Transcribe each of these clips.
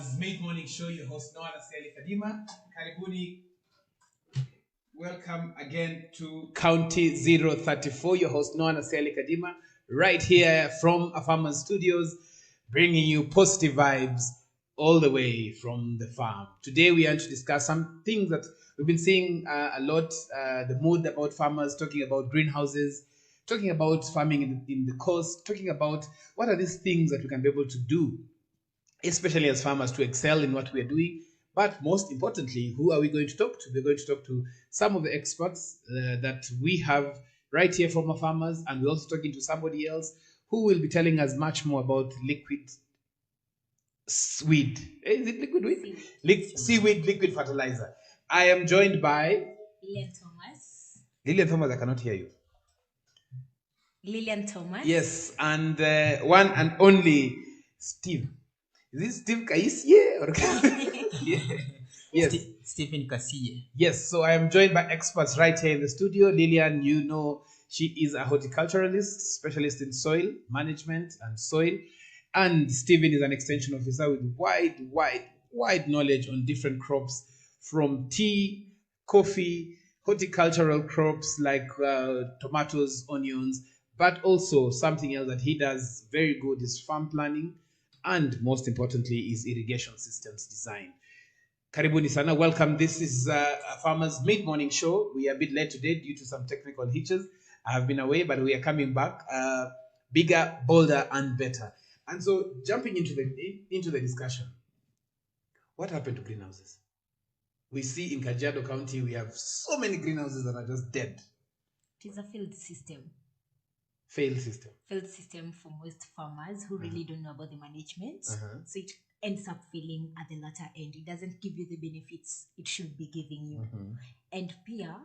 Farmers Mid-Morning Show, your host Noah Nasiali Kadima. Karibuni. Welcome again to County 034, your host Noah Nasiali Kadima, right here from a farmer's studios, bringing you positive vibes all the way from the farm. Today we are going to discuss some things that we've been seeing a lot, the mood about farmers, talking about greenhouses, talking about farming in the coast, talking about what are these things that we can be able to do, especially as farmers, to excel in what we are doing. But most importantly, who are we going to talk to? We're going to talk to some of the experts that we have right here from our farmers, and we're also talking to somebody else who will be telling us much more about liquid seaweed. Is it liquid weed? Seaweed liquid fertilizer. I am joined by Lillian Thomas. Lillian Thomas, I cannot hear you. Lillian Thomas. Yes, and one and only Steve. Is this Steve Kaisie or Yes. Stephen Kasiye. Yes, so I am joined by experts right here in the studio. Lillian, you know, she is a horticulturalist, specialist in soil management and soil. And Stephen is an extension officer with wide knowledge on different crops, from tea, coffee, horticultural crops like tomatoes, onions, but also something else that he does very good is farm planning, and most importantly is irrigation systems design. Karibuni sana, welcome. This is a Farmers Mid-Morning Show. We are a bit late today due to some technical hitches. I have been away, but we are coming back bigger, bolder, and better. And so, jumping into the discussion, what happened to greenhouses? We see in Kajiado County, we have so many greenhouses that are just dead. It is a failed system. Failed system. Failed system for most farmers who really don't know about the management. So it ends up failing at the latter end. It doesn't give you the benefits it should be giving you. And Pia,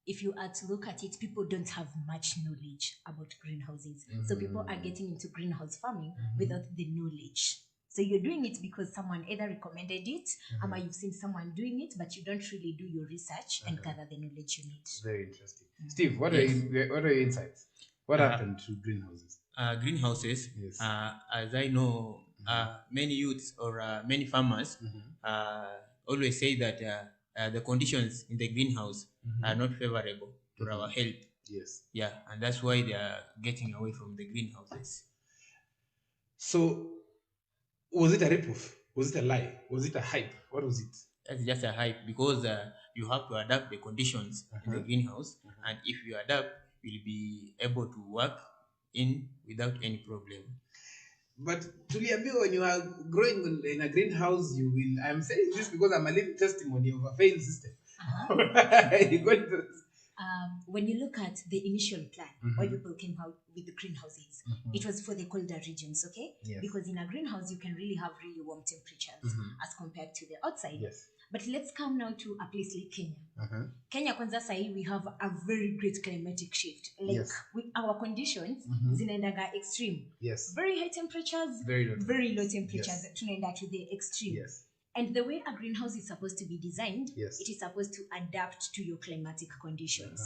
if you are to look at it, people don't have much knowledge about greenhouses. So people are getting into greenhouse farming without the knowledge. So you're doing it because someone either recommended it, or you've seen someone doing it, but you don't really do your research and gather the knowledge you need. Very interesting. Steve, what are your insights? What happened to greenhouses? Greenhouses, Yes. as I know, many youths or many farmers always say that the conditions in the greenhouse are not favorable to our health. Yes. Yeah, and that's why they are getting away from the greenhouses. So, was it a ripoff? Was it a lie? Was it a hype? What was it? That's just a hype, because you have to adapt the conditions in the greenhouse, and if you adapt, you'll be able to work in without any problem. But tuliambiwa, when you are growing in a greenhouse, you will. I'm saying this because I'm a living testimony of a failed system. When you look at the initial plan, why people came out with the greenhouses, it was for the colder regions, okay? Yes. Because in a greenhouse, you can really have really warm temperatures as compared to the outside. Yes. But let's come now to a place like Kenya. Kenya, kwanza sahi, we have a very great climatic shift. Like with our conditions, zinaendaga extreme. Yes. Very high temperatures, very low temperatures. Tunaenda to the extreme. Yes. And the way a greenhouse is supposed to be designed, Yes. it is supposed to adapt to your climatic conditions.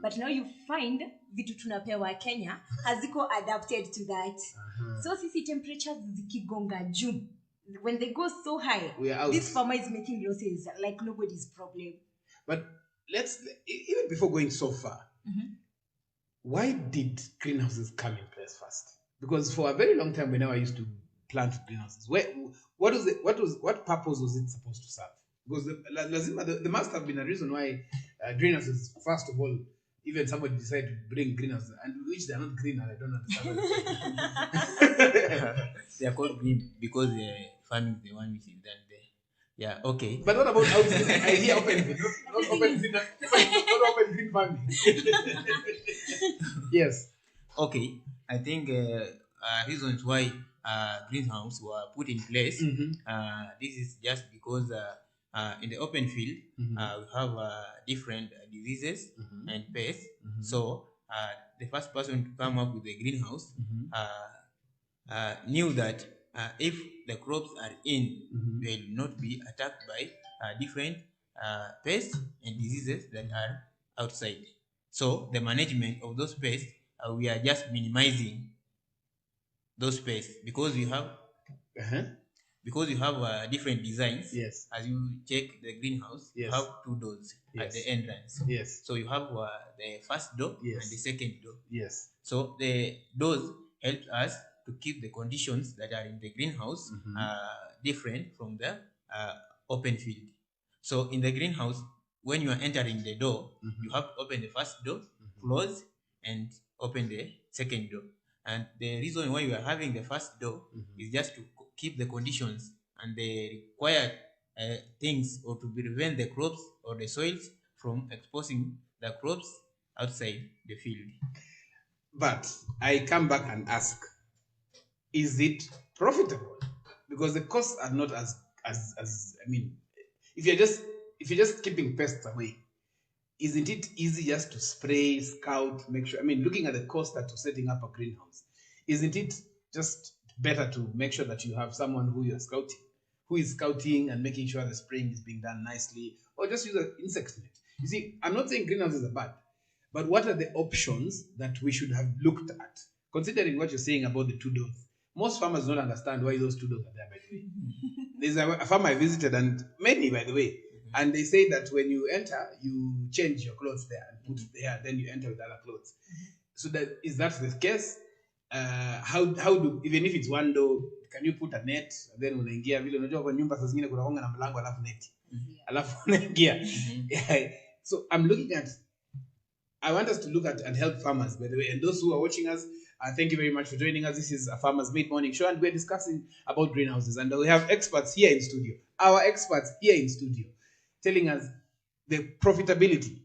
But now you find vitu tunapewa Kenya haziko adapted to that. So sisi temperatures zikigonga juu, when they go so high, this farmer is making losses like nobody's problem. But let's, even before going so far, why did greenhouses come in place first? Because for a very long time, we never used to plant greenhouses. What purpose was it supposed to serve? Because there must have been a reason why greenhouses, first of all, even somebody decided to bring greenhouses, and which they are not green, and I don't understand. They are called green because farming is the one which is done there. Yeah, okay. But what about houses? I hear open green, not open green farming. Yes. Okay, I think reasons why greenhouse were put in place. This is just because in the open field we have different diseases and pests. So the first person to come up with the greenhouse knew that if the crops are in, they will not be attacked by different pests and diseases that are outside. So the management of those pests, we are just minimizing those pests because we have because you have different designs. Yes. As you check the greenhouse, you Yes. have two doors at Yes. the entrance. Yes. So you have the first door Yes. and the second door. Yes. So the doors help us to keep the conditions that are in the greenhouse different from the open field. So in the greenhouse, when you are entering the door, you have to open the first door, close, and open the second door. And the reason why you are having the first door is just to keep the conditions and the required things, or to prevent the crops or the soils from exposing the crops outside the field. But I come back and ask, is it profitable? Because the costs are not as I mean, if you're just keeping pests away, isn't it easy just to spray, scout, make sure? I mean, looking at the cost that to setting up a greenhouse, isn't it just better to make sure that you have someone who is scouting and making sure the spraying is being done nicely, or just use an insect net? You see, I'm not saying greenhouses are bad, but what are the options that we should have looked at, considering what you're saying about the two doors? Most farmers don't understand why those two doors are there, by the way. There's a farm I visited, and many, by the way, and they say that when you enter, you change your clothes there and put it there, then you enter with other clothes. So is that the case? How do, even if it's one door, can you put a net, and then unaingia vile unajua kwa nyumba saa zingine kuna konga na mlango alafu net. Alafu unaingia. So I want us to look at and help farmers, by the way, and those who are watching us, thank you very much for joining us. This is a Farmers Made Morning Show, and we're discussing about greenhouses, and we have experts here in studio, our experts here in studio, telling us the profitability.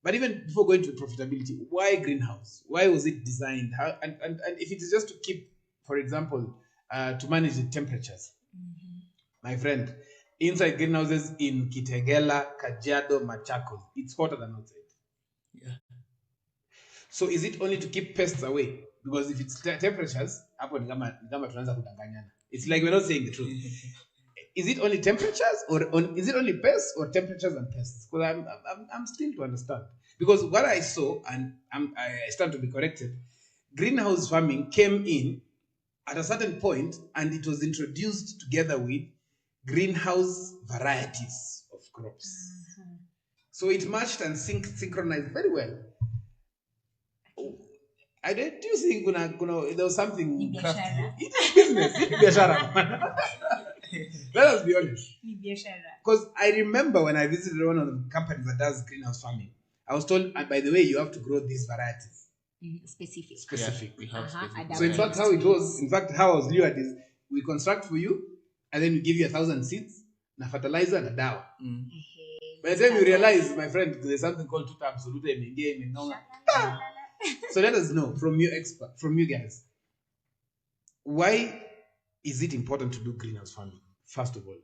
But even before going to profitability, why greenhouse? Why was it designed? How, and if it is just to keep, for example, to manage the temperatures, my friend, inside greenhouses in Kitengela, Kajiado, Machakos, it's hotter than outside. Yeah. So is it only to keep pests away? Because if it's temperatures, it's like we're not saying the truth. Is it only temperatures, or is it only pests, or temperatures and pests? Because I'm still to understand. Because what I saw, and I stand to be corrected, greenhouse farming came in at a certain point, and it was introduced together with greenhouse varieties of crops. So it matched and synchronized very well. I do think there was something crafty. It is business. It is biashara. Let us be honest. Because I remember when I visited one of the companies that does greenhouse farming, I was told, and by the way, you have to grow these varieties. Specific. Yeah, we have specific. So in fact, how it was, how I was lured is, we construct for you, and then we give you 1,000 seeds, na fertilizer, na dawa. By the time you realize, my friend, there's something called tuta absolute. So let us know from you guys, why is it important to do greenhouse farming? First of all,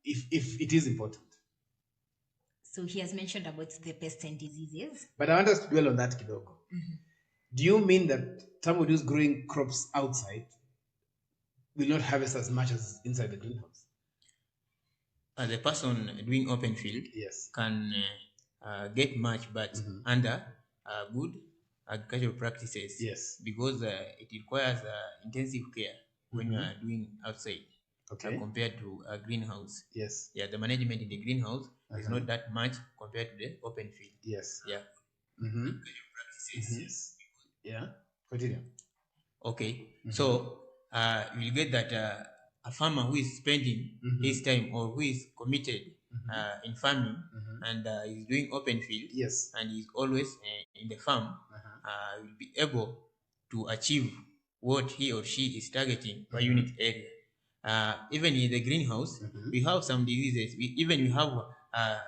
if it is important. So he has mentioned about the pests and diseases. But I want us to dwell on that kidogo. Do you mean that somebody who's growing crops outside will not harvest as much as inside the greenhouse? The person doing open field can get much, but under good agricultural practices. Yes. Because it requires intensive care when you are doing outside. Compared to a greenhouse. Yes. Yeah, the management in the greenhouse is not that much compared to the open field. Yes. Yeah. Practices. Yes. Yeah. Continue. Okay. So you get that a farmer who is spending his time, or who is committed in farming and is doing open field, and is always in the farm, will be able to achieve what he or she is targeting per unit area. Even in the greenhouse, we have some diseases. We have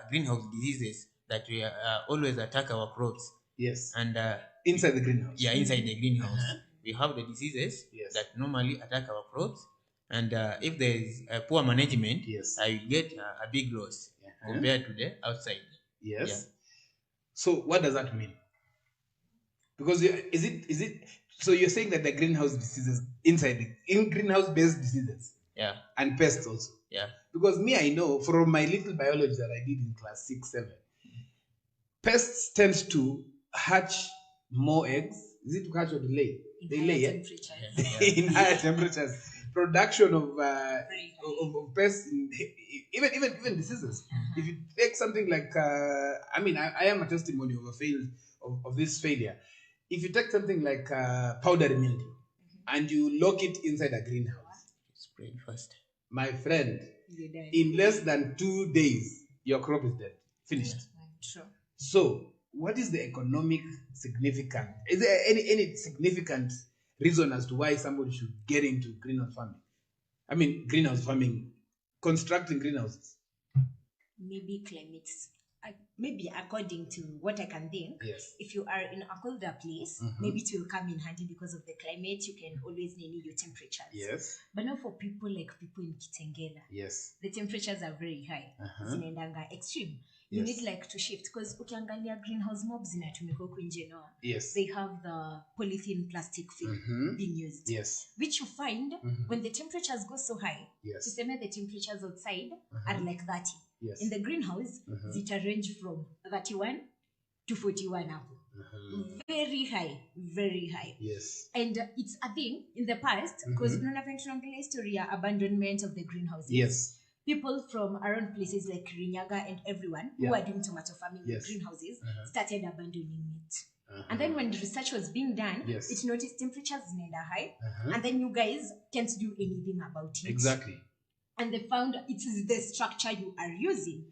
greenhouse diseases that we always attack our crops. Yes. And inside the greenhouse. Yeah, inside the greenhouse, we have the diseases that normally attack our crops. And if there is a poor management, I will get a big loss compared to the outside. Yes. Yeah. So what does that mean? Because is it? So you're saying that the greenhouse diseases in greenhouse-based diseases. Yeah. And pests also. Yeah. Because me, I know from my little biology that I did in class 6, 7, pests tend to hatch more eggs. Is it to hatch or to lay? They lay, in in higher temperatures. production of Very high. of pests, even diseases. If you take something like, I am a testimony of a failed of this failure. If you take something like powdery mildew and you lock it inside a greenhouse, Spread fast. my friend, You're done. in less than 2 days, your crop is dead, finished. True. So, what is the economic significance? Is there any significant reason as to why somebody should get into greenhouse farming? I mean, greenhouse farming, constructing greenhouses. Maybe climates. Maybe according to what I can think, Yes. if you are in a colder place, maybe it will come in handy because of the climate. You can always name your temperatures. Yes. But not for people like people in Kitengela. Yes. The temperatures are very high. Zinaendanga extreme. You Yes. need like to shift because ukiangalia greenhouse mobs zinatumika huku nje no. Yes. They have the polythene plastic film being used. Yes. Which you find when the temperatures go so high, Yes. to say the temperatures outside are like 30. Yes. In the greenhouse, zita range from 31 to 41 apple. Very high, very high. Yes. And it's a thing in the past, because history abandonment of the greenhouses. Yes. People from around places like Kirinyaga and everyone who are doing tomato farming in greenhouses started abandoning it. And then when the research was being done, it noticed temperatures in the high, and then you guys can't do anything about it. Exactly. And they found it is the structure you are using.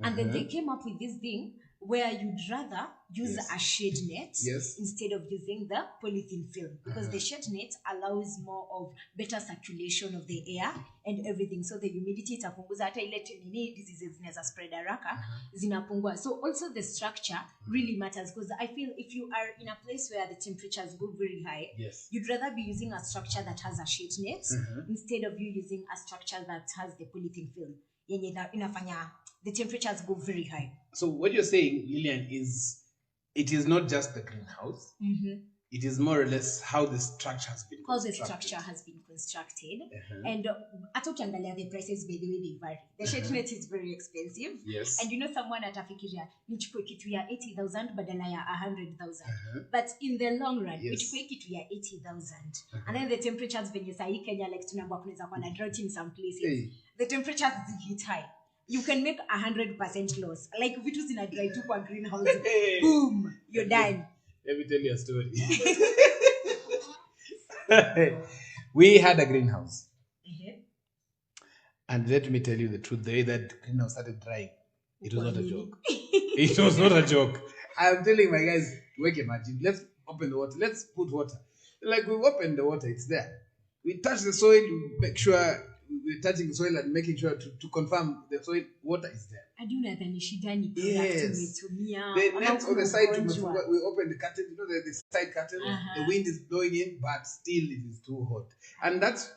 And then they came up with this thing where you'd rather use a shade net instead of using the polythene film, because the shade net allows more of better circulation of the air and everything, so the humidity itapunguza hata ile nini diseases zinaweza spread haraka zinapungua. So also the structure really matters, because I feel if you are in a place where the temperatures go very high, you'd rather be using a structure that has a shade net instead of you using a structure that has the polythene film yenye inafanya the temperatures go very high. So what you're saying, Lillian, is it is not just the greenhouse. It is more or less how the structure has been How the constructed. structure has been constructed. And hata ukiangalia the prices, by the way, they vary. The shade net is very expensive. Yes. And you know, someone atafikiria nichukue kitu ya 80,000 badala ya 100,000. But in the long run, nichukue kitu ya 80,000. And then the temperatures venye sahi Kenya, like tunaambiwa kunaweza kuwa na drought in some places. The temperatures hit high. You can make 100% loss. Like vitu zina dry tu kwa greenhouse. Boom, you're done. Let me tell you a story. We had a greenhouse. And let me tell you the truth, the way that greenhouse started drying, it was not a joke. It was not a joke. I'm telling my guys, work a magic. Let's open the water. Let's put water. Like we open the water, it's there. We touch the soil, we make sure we're touching the soil and making sure to confirm the soil water is there. Aduna dhani shida ni Yes. umetumia. The net on the side, we Ugonjwa. open the curtain, you know, the side curtain, the wind is blowing in, but still it is too hot. And that's,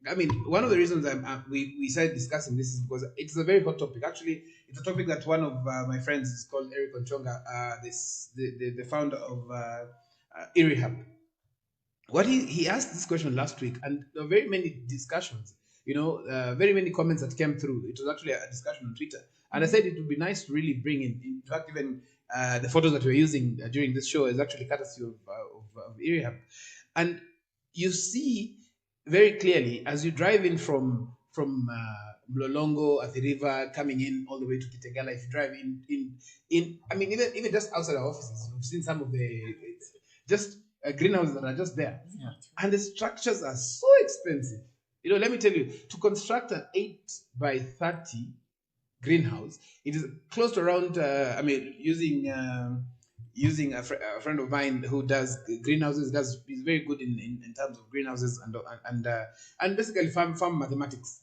I mean, one of the reasons we started discussing this is because it's a very hot topic. Actually, it's a topic that one of my friends is called Eric Onchonga, the founder of eRehab. What he asked this question last week, and there were very many discussions, very many comments that came through. It was actually a discussion on Twitter. And I said it would be nice to really bring in fact, even the photos that we're using during this show is actually courtesy of eRehab. And you see very clearly as you drive in from Mlolongo at the river, coming in all the way to Kitengela, if you drive in I mean, even just outside our offices, we've seen some of the just greenhouses that are just there. Yeah. And the structures are so expensive. Let me tell you, to construct an 8 by 30 greenhouse, it is close to around, using a friend of mine who does greenhouses, he's very good in terms of greenhouses and basically farm mathematics.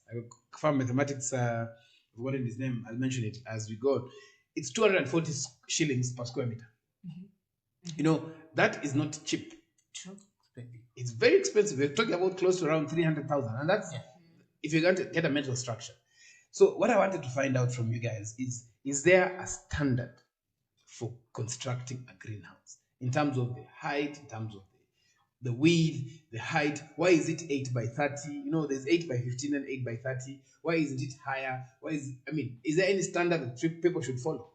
Farm mathematics, I've forgotten his name, I'll mention it as we go. It's 240 shillings per square meter. That is not cheap. True. It's very expensive. We're talking about close to around 300,000, and that's if you're going to get a metal structure. So what I wanted to find out from you guys is there a standard for constructing a greenhouse in terms of the height, in terms of the width, the height? Why is it 8 by 30? There's 8 by 15 and 8 by 30. Why isn't it higher? Is there any standard that people should follow?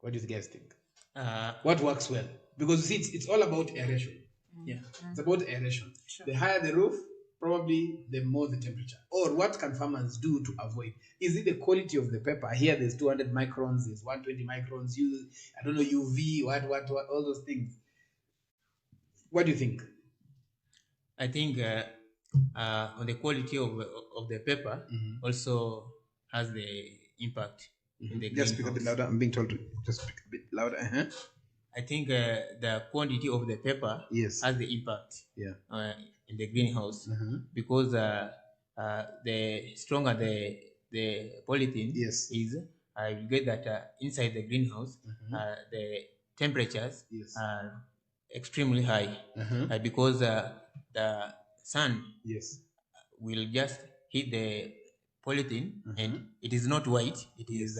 What do you guys think? What works well? Because you see, it's all about aeration. Yeah. It's about aeration. Sure. The higher the roof, probably the more the temperature. Or what can farmers do to avoid? Is it the quality of the pepper? Here there's 200 microns, there's 120 microns, I don't know, UV, what, all those things. What do you think? I think on the quality of the pepper also has the impact in the Just speak a bit louder. I'm being told to just speak a bit louder. I think the quantity of the pepper Yes. has the impact in the greenhouse because the stronger the polythene Yes. is, I will get that inside the greenhouse the temperatures are extremely high because the sun Yes. will just hit the polythene and it is not white, it is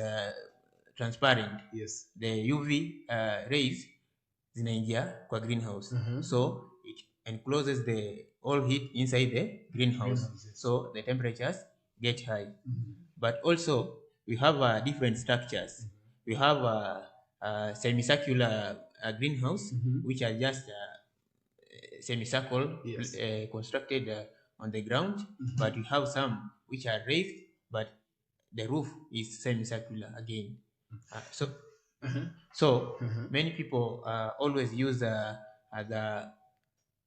transparent. Yes. The UV rays zinaingia kwa greenhouse so it encloses the all heat inside the greenhouse Yes. so the temperatures get high. But also we have different structures. We have a semicircular greenhouse which are just semicircle constructed on the ground, but we have some which are raised but the roof is semicircular again. So many people always use the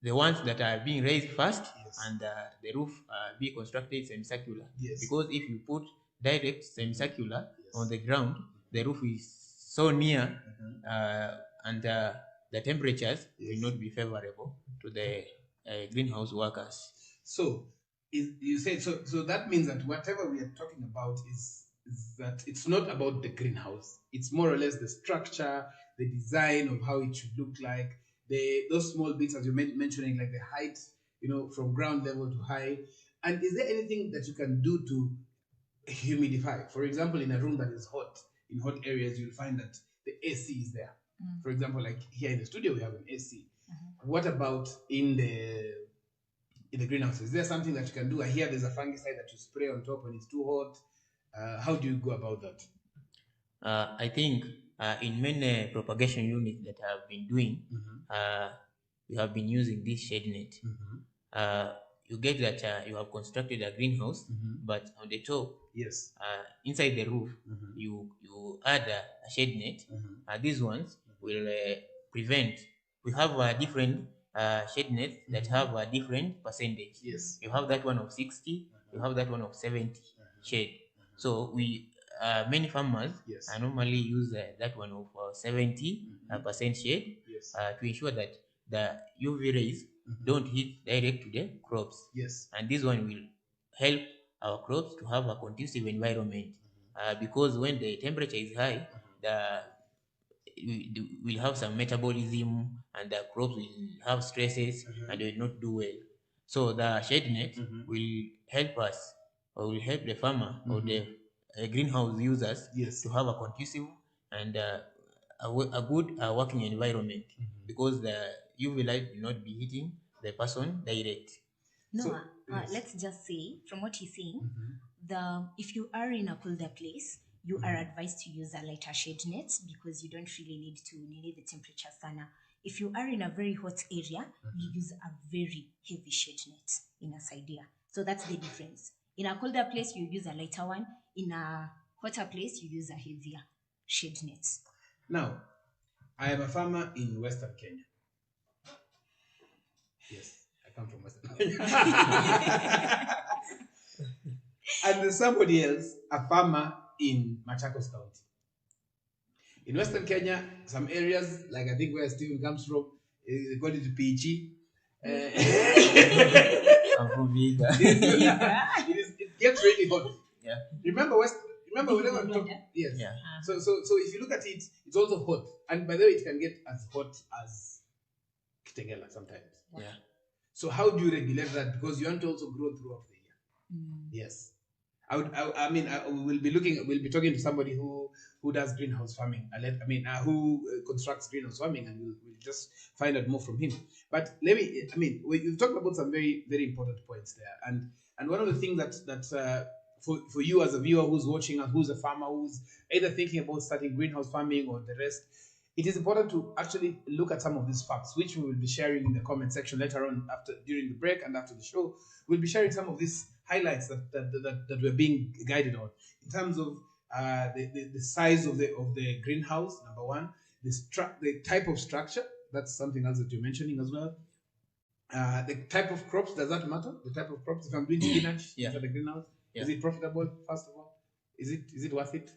ones that are being raised first and the roof be constructed semicircular because if you put direct semicircular on the ground, the roof is so near and the temperatures will not be favorable to the greenhouse workers. So you say so that means that whatever we are talking about is that it's not about the greenhouse. It's more or less the structure, the design of how it should look like, those small bits as you're mentioning, like the height, from ground level to high. And is there anything that you can do to humidify? For example, in a room that is hot, in hot areas, you'll find that the AC is there. For example, like here in the studio, we have an AC. What about in the greenhouse? Is there something that you can do? I hear there's a fungicide that you spray on top when it's too hot. How do you go about that? I think in many propagation units that I have been doing, we have been using this shade net. You get that you have constructed a greenhouse, but on the top, inside the roof, you add a shade net. These ones will prevent. We have different shade nets that have a different percentage. You have that one of 60, you have that one of 70 shade. So we many farmers normally use that one of 70% shade to ensure that the UV rays don't hit direct to the crops. And this one will help our crops to have a conducive environment because when the temperature is high, we'll have some metabolism and the crops will have stresses and they will not do well. So the shade net will help us or will help the farmer or the greenhouse users to have a conducive and a good working environment because the UV light will not be hitting the person direct. No, let's just say from what he's saying, if you are in a colder place, you are advised to use a lighter shade net because you don't really need the temperature sana. If you are in a very hot area, you use a very heavy shade net in a side area. So that's the difference. In a colder place, you use a lighter one. In a hotter place, you use a heavier shade net. Now, I am a farmer in Western Kenya. Yes, I come from Western Kenya. And there's somebody else, a farmer in Machakos County. In Western Kenya, some areas, like I think where Stephen comes from, they call it PG. It gets really hot. Remember whenever we talk, So if you look at it, it's also hot. And by the way, it can get as hot as Kitengela sometimes. So how do you regulate that? Because you want to also grow throughout the year. Yes. We'll be talking to somebody who does greenhouse farming. Who constructs greenhouse farming, and we'll just find out more from him. But we've talked about some very, very important points there. And one of the things that for you as a viewer who's watching and who's a farmer who's either thinking about starting greenhouse farming or the rest, it is important to actually look at some of these facts, which we will be sharing in the comment section later on during the break and after the show. We'll be sharing some of these highlights that we're being guided on in terms of the size of the greenhouse, number one, the type of structure, that's something else that you're mentioning as well. The type of crops, does that matter? The type of crops, if I'm doing spinach for the greenhouse, is it profitable, first of all? Is it worth it?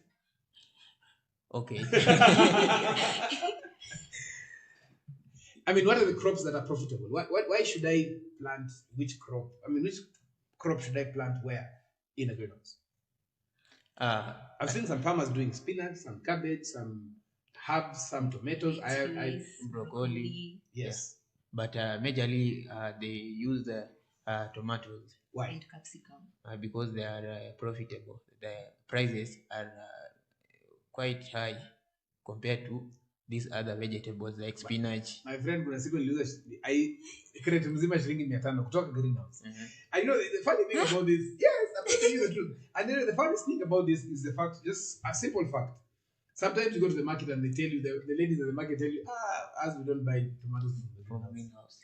Okay. I mean, what are the crops that are profitable? Why should I plant which crop? I mean, which crop should I plant where in a greenhouse? I've seen some farmers doing spinach, some cabbage, some herbs, some tomatoes, broccoli. Yes. But majorly they use tomatoes. Why? And capsicum. Because they are profitable. The prices are quite high compared to these other vegetables like spinach. My friend, kuna siku niliuza crate mzima shilingi 500 kutoka greenhouse. I know the funny thing about this. Yes, I'm telling you the truth. And then the funniest thing about this is the fact, just a simple fact. Sometimes you go to the market and they tell you, the ladies at the market tell you, as we don't buy tomatoes from the greenhouse.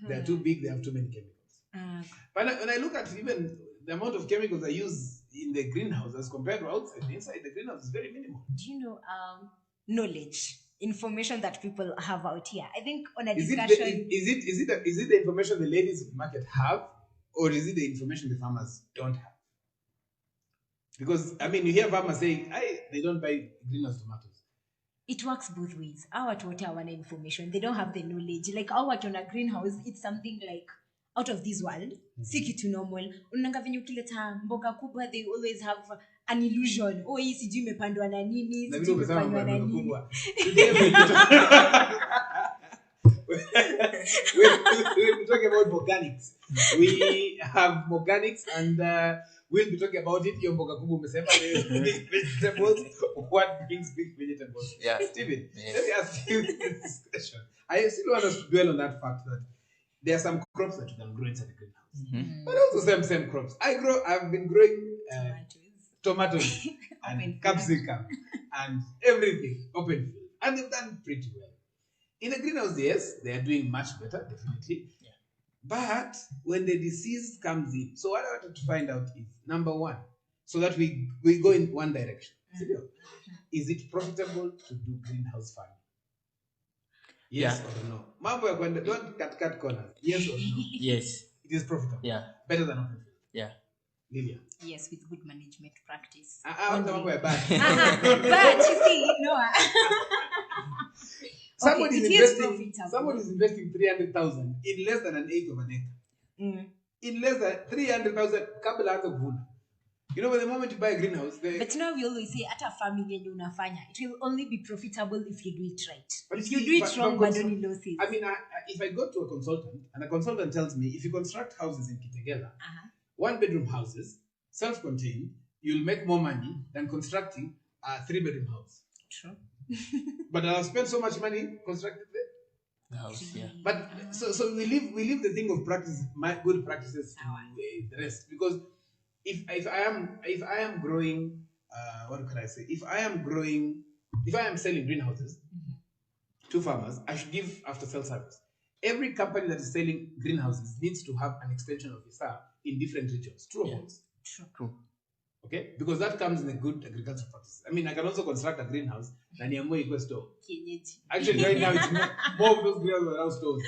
They are too big, they have too many chemicals. But when I look at even the amount of chemicals I use in the greenhouse as compared to outside, inside the greenhouse is very minimal. Do you know knowledge, information that people have out here? I think on a discussion... Is it the information the ladies at the market have, or is it the information the farmers don't have? Because, I mean, you hear farmers saying, they don't buy greenhouse tomatoes. It works both ways. Our total one information, they don't have the knowledge. Like our work on a greenhouse, it's something like out of this world. Si kitu normal. Unanga venye ukileta mboga kubwa, they always have an illusion. Oh, hii sijui imepandwa na nini, sijui imepandwa na nini. We'll be talking about organics. We have organics, and we'll be talking about it. Your mboga kubwa umesema big vegetables. What brings big vegetables? Yeah. Steven, let me ask you this question. I still want us to dwell on that fact that there are some crops that you can grow inside the greenhouse, but also same crops. I've been growing tomatoes and capsicum and everything open field, and they've done pretty well. In the greenhouse, yes, they are doing much better, definitely. Yeah. But when the disease comes in, so what I wanted to find out is, number one, so that we go in one direction. Is it profitable to do greenhouse farming? Yes or no? Mambo ya kwenda, don't cut corners. Yes or no? Yes. It is profitable. Yeah. Better than open field. Yeah. Lilian. Yes, with good management practice. Mambo ya bad. But you see, no. Somebody is investing 300,000 in less than an eighth of an acre. In less than 300,000, kabla aanze kuvuna. You know, by the moment you buy a greenhouse, but now we always say, at a farming yenye unafanya, it will only be profitable if you do it right. But if you do it wrong, but only losses. I mean, if I go to a consultant and a consultant tells me, if you construct houses in Kitengela, 1-bedroom houses, self-contained, you'll make more money than constructing a 3-bedroom house. True. But I'll spend so much money constructing the house. Yeah. But so we leave the thing of practice, my good practices to the rest, because if I am growing, what can I say? If I am selling greenhouses to farmers, I should give after sale service. Every company that is selling greenhouses needs to have an extension officer in different regions. True or false? True. Okay, because that comes in a good agricultural practice. I mean, I can also construct a greenhouse and niamue equal store. Actually, right now it's more of those greenhouses around stores.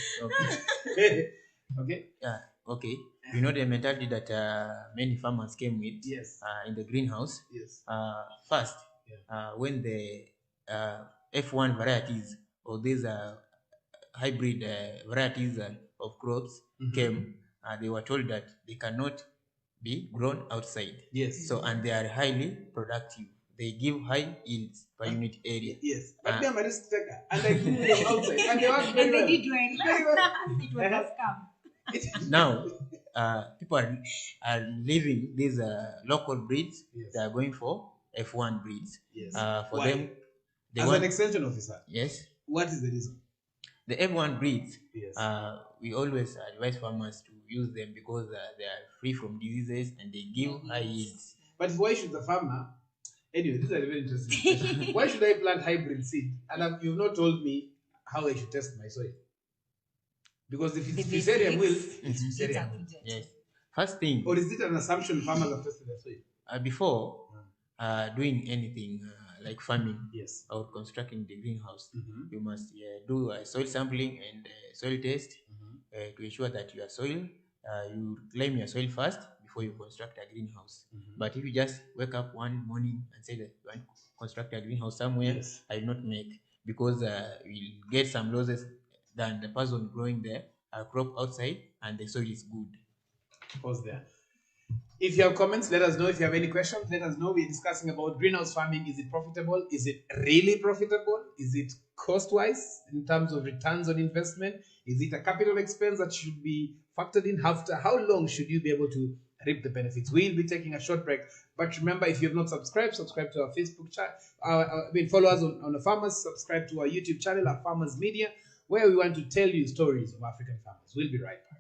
Okay. Okay. Yeah. Okay. You know the mentality that many farmers came with. Yes. In the greenhouse. Yes. First, when the F1 varieties or these hybrid varieties of crops came, they were told that they cannot be grown outside. Yes. So, and they are highly productive. They give high yields per unit area. Yes. But they are a risk taker. And I grew them outside. And they work very well. And they did well. It was a scam. Now, people are leaving these local breeds. Yes. They are going for F1 breeds. Yes. For why? them, as an extension officer. Yes. What is the reason? The F1 breeds, yes. We always advise farmers to use them because they are free from diseases and they give high yields. But why should the farmer Anyway, this is a very interesting question. Why should I plant hybrid seed? And you've not told me how I should test my soil. Because if it's fusarium will, it's fusarium. Yes. First thing. Or is it an assumption farmers have tested their soil? Before doing anything like farming Yes. or constructing the greenhouse, you must do a soil sampling and soil test to ensure that your soil, you claim your soil first before you construct a greenhouse. But if you just wake up one morning and say that you want to construct a greenhouse somewhere, Yes. I will not make, because you'll get some losses than the person growing the crop outside and the soil is good. Pause there. If you have comments, let us know. If you have any questions, let us know. We're discussing about greenhouse farming. Is it profitable? Is it really profitable? Is it cost-wise in terms of returns on investment? Is it a capital expense that should be factored in? After how long should you be able to reap the benefits? We'll be taking a short break. But remember, if you have not subscribed, subscribe to our Facebook channel. Follow us on the Farmers. Subscribe to our YouTube channel, our Farmers Media, where we want to tell you stories of African farmers. We'll be right back.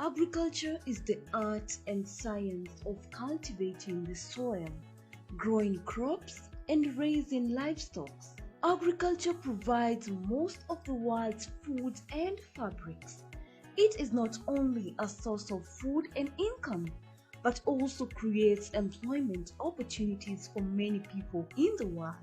Agriculture is the art and science of cultivating the soil, growing crops, and raising livestock. Agriculture provides most of the world's food and fabrics. It is not only a source of food and income, but also creates employment opportunities for many people in the world.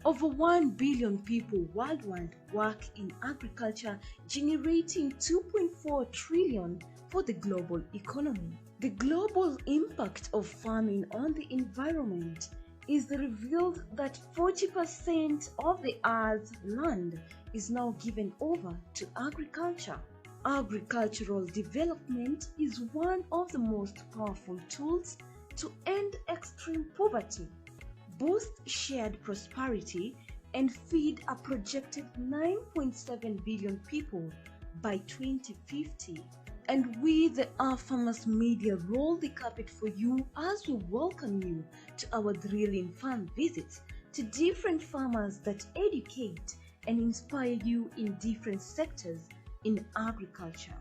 Over 1 billion people worldwide work in agriculture, generating 2.4 trillion for the global economy. The global impact of farming on the environment is revealed that 40% of the Earth's land is now given over to agriculture. Agricultural development is one of the most powerful tools to end extreme poverty, boost shared prosperity, and feed a projected 9.7 billion people by 2050. And we, the Our Farmers Media, roll the carpet for you as we welcome you to our thrilling farm visits to different farmers that educate and inspire you in different sectors in agriculture.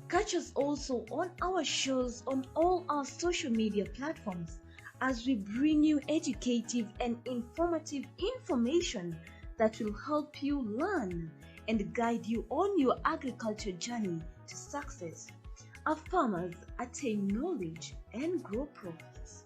Catch us also on our shows on all our social media platforms as we bring you educative and informative information that will help you learn and guide you on your agriculture journey to success. Our farmers attain knowledge and grow profits.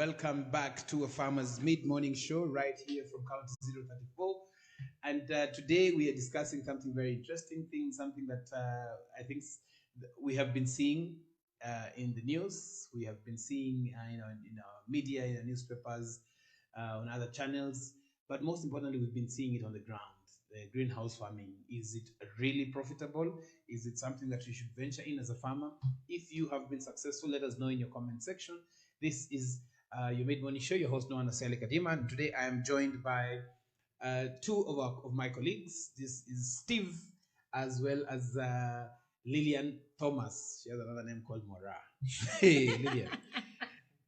Welcome back to a Farmer's Mid-Morning Show right here from County 034. And today we are discussing something very interesting thing, something that I think we have been seeing in the news. We have been seeing in our media, in our newspapers, on other channels. But most importantly, we've been seeing it on the ground. The greenhouse farming. Is it really profitable? Is it something that you should venture in as a farmer? If you have been successful, let us know in your comment section. This is your Mid-Morning Show, your host, Noah Nasali Kadima. And today I am joined by two of my colleagues. This is Steve, as well as Lillian Thomas. She has another name called Mora. Hey, Lillian.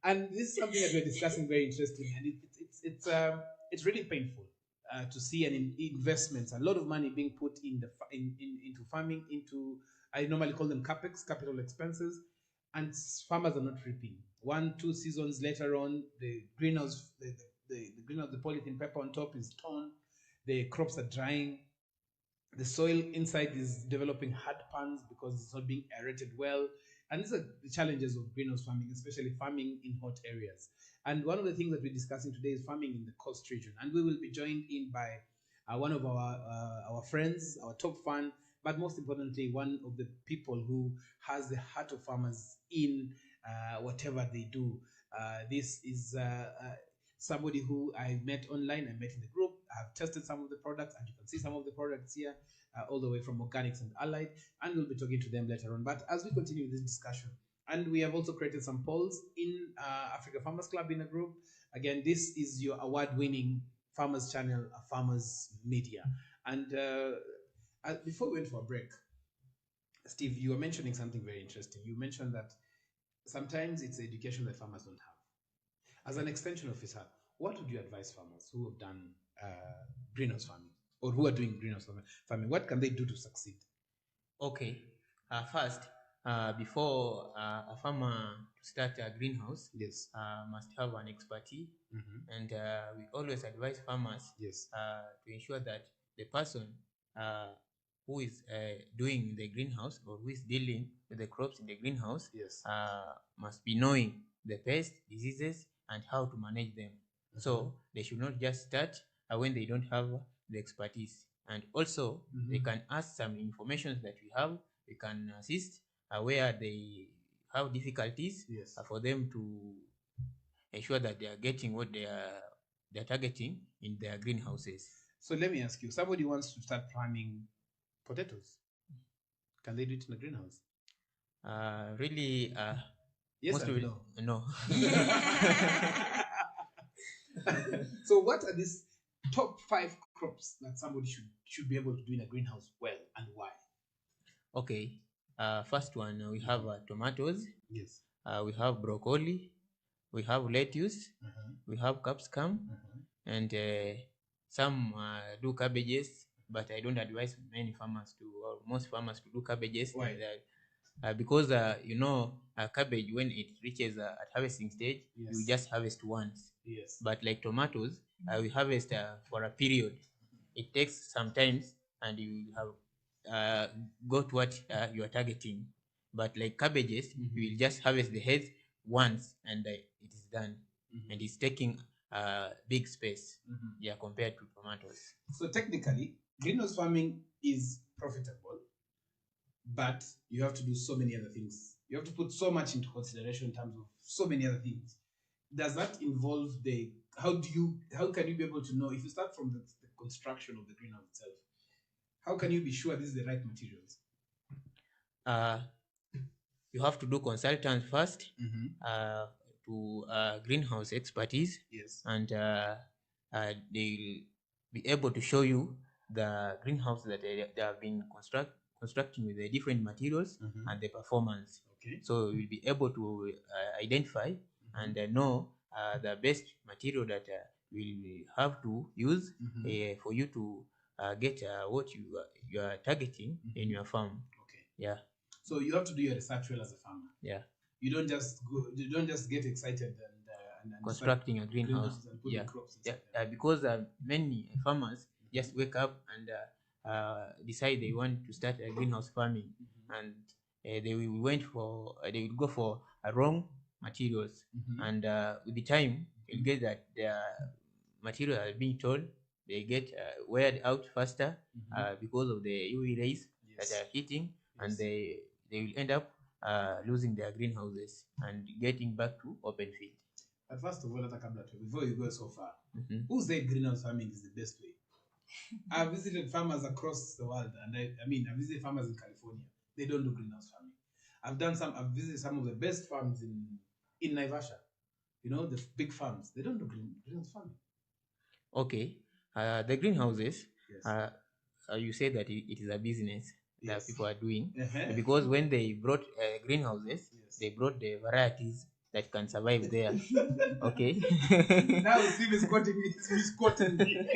And this is something that we're discussing very interesting, and it's really painful to see an investments, a lot of money being put into farming, into, I normally call them capex, capital expenses, and farmers are not reaping. 1-2 seasons later on, the greenhouse, the greenhouse, the polythene paper on top is torn, the crops are drying, the soil inside is developing hard pans because it's not being aerated well. And these are the challenges of greenhouse farming, especially farming in hot areas. And one of the things that we're discussing today is farming in the coast region. And we will be joined in by one of our friends, our top fan, but most importantly, one of the people who has the heart of farmers in whatever they do. This is somebody who I met online, I met in the group. I've tested some of the products, and you can see some of the products here, all the way from Organics and Allied, and we'll be talking to them later on. But as we continue this discussion, and we have also created some polls in Africa Farmers Club in a group. Again, this is your award-winning farmers channel, Farmers Media. And before we went for a break, Steve, you were mentioning something very interesting. You mentioned that sometimes it's education that farmers don't have. As an extension officer, what would you advise farmers who have done greenhouse farming or who are doing greenhouse farming? What can they do to succeed? Okay. First, before a farmer to start a greenhouse, Yes, must have an expertise, and we always advise farmers, yes, to ensure that the person who is doing the greenhouse or who is dealing with the crops in the greenhouse, yes, must be knowing the pests, diseases, and how to manage them. So they should not just start when they don't have the expertise. And also, they can ask some information that we have. We can assist where they have difficulties, yes, for them to ensure that they are getting what they are targeting in their greenhouses. So let me ask you, somebody wants to start planting potatoes. Can they do it in a greenhouse? Really, Yes most and of it, no. no. So what are these top 5 crops that somebody should be able to do in a greenhouse well, and why? Okay. First one, we have tomatoes, Yes. we have broccoli, we have lettuce, we have capsicum, and some do cabbages, but I don't advise many farmers to, or most farmers to do cabbages. Why? Because cabbage, when it reaches at harvesting stage, Yes. you just harvest once. Yes. But like tomatoes, we harvest for a period. It takes some time, and you have got what you are targeting. But like cabbages, you will just harvest the heads once, and it is done. And it's taking big space, compared to tomatoes. So technically, greenhouse farming is profitable, but you have to do so many other things. You have to put so much into consideration in terms of so many other things. Does that involve how can you be able to know, if you start from the construction of the greenhouse itself, how can you be sure this is the right materials? You have to do consultants first, to greenhouse expertise. Yes. And they'll be able to show you the greenhouse that they have been constructing with the different materials and the performance. Okay. So you'll be able to identify and know the best material that we'll have to use for you to get what you are targeting in your farm. Okay. Yeah. So you have to do your research well as a farmer. Yeah. You don't just get excited and constructing a greenhouse. And putting crops inside. Because many farmers just wake up and decide they want to start a greenhouse farming, and they will go for a wrong materials, and with the time you'll get that their material are being told they get weared out faster because of the UV rays that are hitting, and they will end up losing their greenhouses and getting back to open field. But first of all, before you go so far, who said greenhouse farming is the best way? I've visited farmers across the world, and I visited farmers in California. They don't do greenhouse farming. I've visited some of the best farms in Naivasha. You know, the big farms. They don't do greenhouse farming. Okay, the greenhouses. Yes. You say that it is a business that people are doing, because when they brought greenhouses, they brought the varieties that can survive there. Okay. Now Steve is quoting me. He's misquoting me.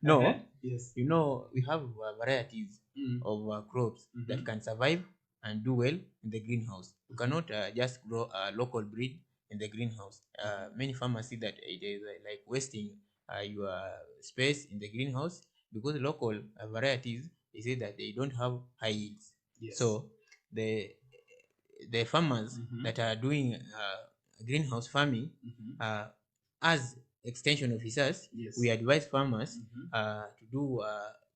No. Yes. You know, we have varieties of crops that can survive and do well in the greenhouse. You cannot just grow a local breed in the greenhouse. Many farmers see that it is like wasting your space in the greenhouse, because local varieties, they say that they don't have high yields. Yes. So the farmers that are doing greenhouse farming, as extension officers, we advise farmers to do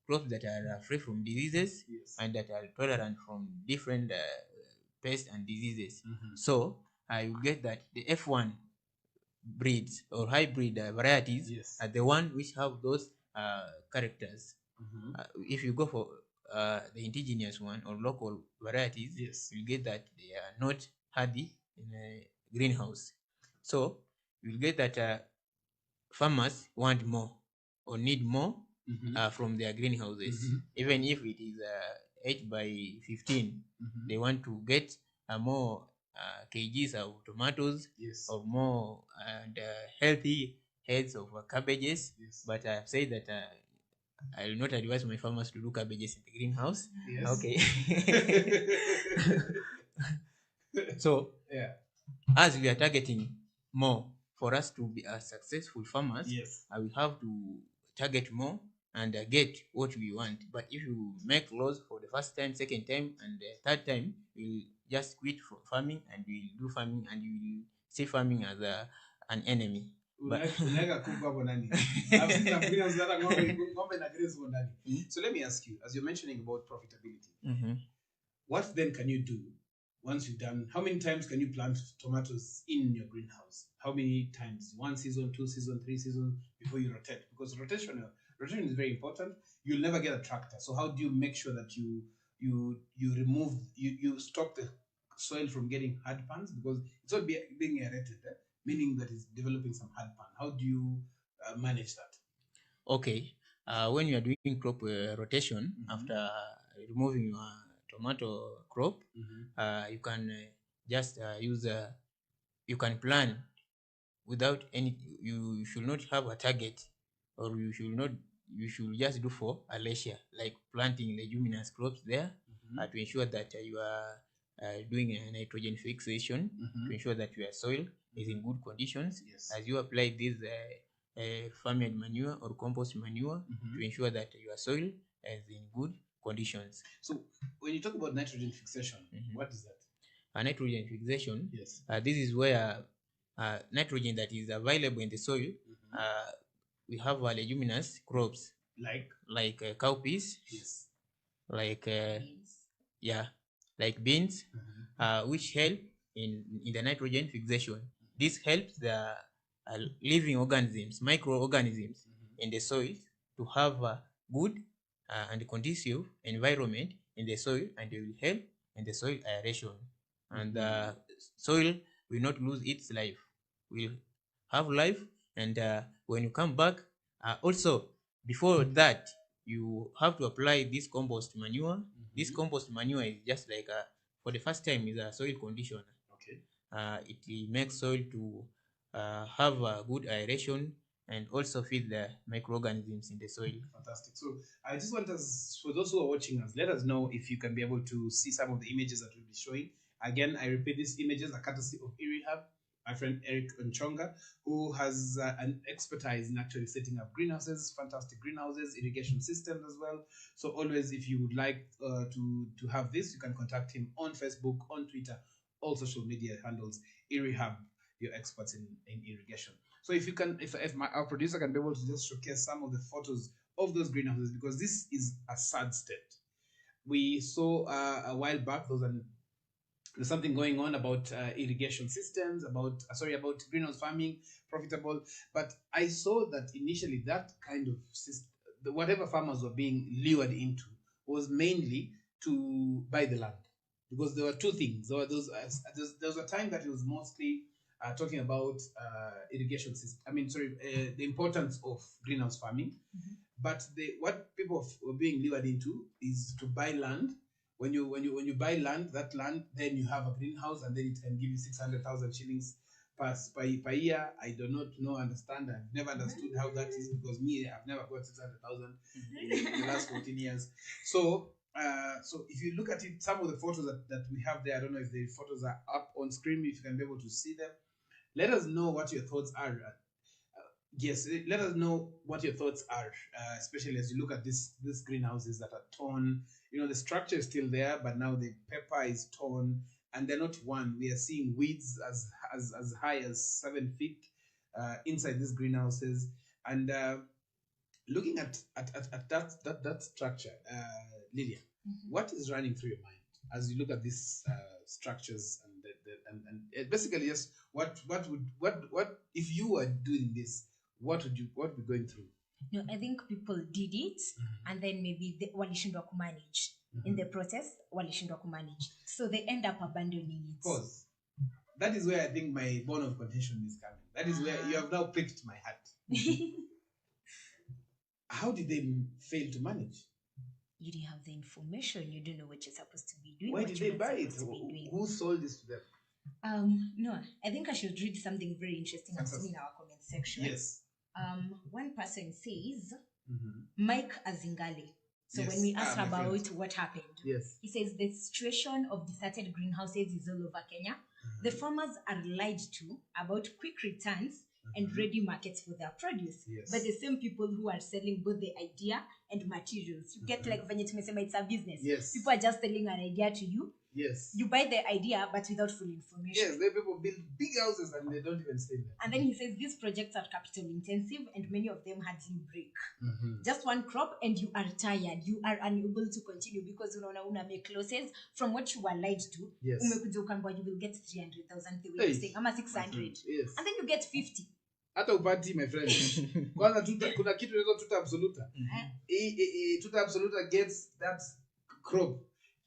crops that are free from diseases and that are tolerant from different pests and diseases. So you get that the F1 breeds or hybrid varieties are the one which have those characters. If you go for the indigenous one or local varieties, you'll get that they are not hardy in a greenhouse. So you'll get that farmers want more or need more from their greenhouses. Even if it is 8 by 15, they want to get more kgs of tomatoes or more and healthy heads of cabbages. But I've said that I will not advise my farmers to do cabbages in the greenhouse. Okay. So as we are targeting more, for us to be successful farmers, we have to target more and get what we want. But if you make laws for the first time, second time, and the third time, you just quit from farming and you do farming and you will see farming as an enemy. But So let me ask you, as you're mentioning about profitability, what then can you do once you've done? How many times can you plant tomatoes in your greenhouse? How many times? 1 season, 2 seasons, 3 seasons before you rotate? Because rotation is very important. You'll never get a tractor. So how do you make sure that you remove you stop the soil from getting hard pans, because it's not being aerated, meaning that it's developing some hard pan. How do you manage that? Okay, when you are doing crop rotation after removing your tomato crop, you can just use you can plan without any. You should not have a target, or you should just do for a leisure, like planting leguminous crops there to ensure that you are doing a nitrogen fixation, to ensure that your soil is in good conditions as you apply this farmyard manure or compost manure to ensure that your soil is in good conditions. So when you talk about nitrogen fixation, what is that? Nitrogen fixation, this is where nitrogen that is available in the soil, we have leguminous crops like cowpeas, like beans. Like beans, which help in the nitrogen fixation. This helps the living organisms, microorganisms in the soil to have a good and conducive environment in the soil, and it will help in the soil aeration, and the soil will not lose its life, will have life. And when you come back, also before that, you have to apply this compost manure. This compost manure is just like for the first time is a soil conditioner. It makes soil to have a good aeration and also feed the microorganisms in the soil. Fantastic. So I just want us, for those who are watching us, let us know if you can be able to see some of the images that we'll be showing. Again, I repeat, these images are courtesy of eRehab, my friend Eric Nchonga, who has an expertise in actually setting up greenhouses, fantastic greenhouses, irrigation systems as well. So always, if you would like to have this, you can contact him on Facebook, on Twitter, all social media handles, eRehab, your experts in irrigation. So if you can, if our producer can be able to just showcase some of the photos of those greenhouses, because this is a sad state. We saw a while back there's something going on about irrigation systems, about greenhouse farming, profitable. But I saw that initially that kind of system, whatever farmers were being lured into, was mainly to buy the land, because there were two things. There was a time that it was mostly talking about irrigation system. The importance of greenhouse farming. But what people were being lured into is to buy land. When you buy land, that land, then you have a greenhouse, and then it can give you 600,000 shillings per year. I do not understand. I've never understood how that is, because I've never got 600,000 in the last 14 years. So if you look at it, some of the photos that we have there, I don't know if the photos are up on screen, if you can be able to see them. Let us know what your thoughts are. Yes, let us know what your thoughts are, especially as you look at these greenhouses that are torn. The structure is still there, but now the paper is torn, and they're not one. We are seeing weeds as high as 7 feet inside these greenhouses. And looking at that structure, Lydia, what is running through your mind as you look at these structures and basically just what if you were doing this, what would be going through? No, I think people did it, and then maybe walishindwa kumanage. In the process, walishindwa kumanage. So they end up abandoning it. Of course. That is where I think my bone of contention is coming. That is where you have now pricked my heart. How did they fail to manage? You didn't have the information. You don't know what you're supposed to be doing. Why did they buy it? Who sold this to them? No, I think I should read something very interesting I've seen in our comment section. Yes. One person says, Mike Azingale. So when we asked about what happened, he says the situation of deserted greenhouses is all over Kenya. The farmers are lied to about quick returns and ready markets for their produce. But the same people who are selling both the idea and materials, you get like venye tumesema, it's a business. People are just selling an idea to you. You buy the idea, but without full information. The people build big houses and they don't even stay there. And then he says these projects are capital intensive and many of them hardly break. Just one crop and you are tired. You are unable to continue because una make losses from what you were lied to. Umekuja ukaambiwa you will get 300,000 the way you're saying, ama 600. And then you get 50. Hata upati, my friend. Kwanza kuna kitu inaitwa tuta absoluta. Tuta absoluta gets that crop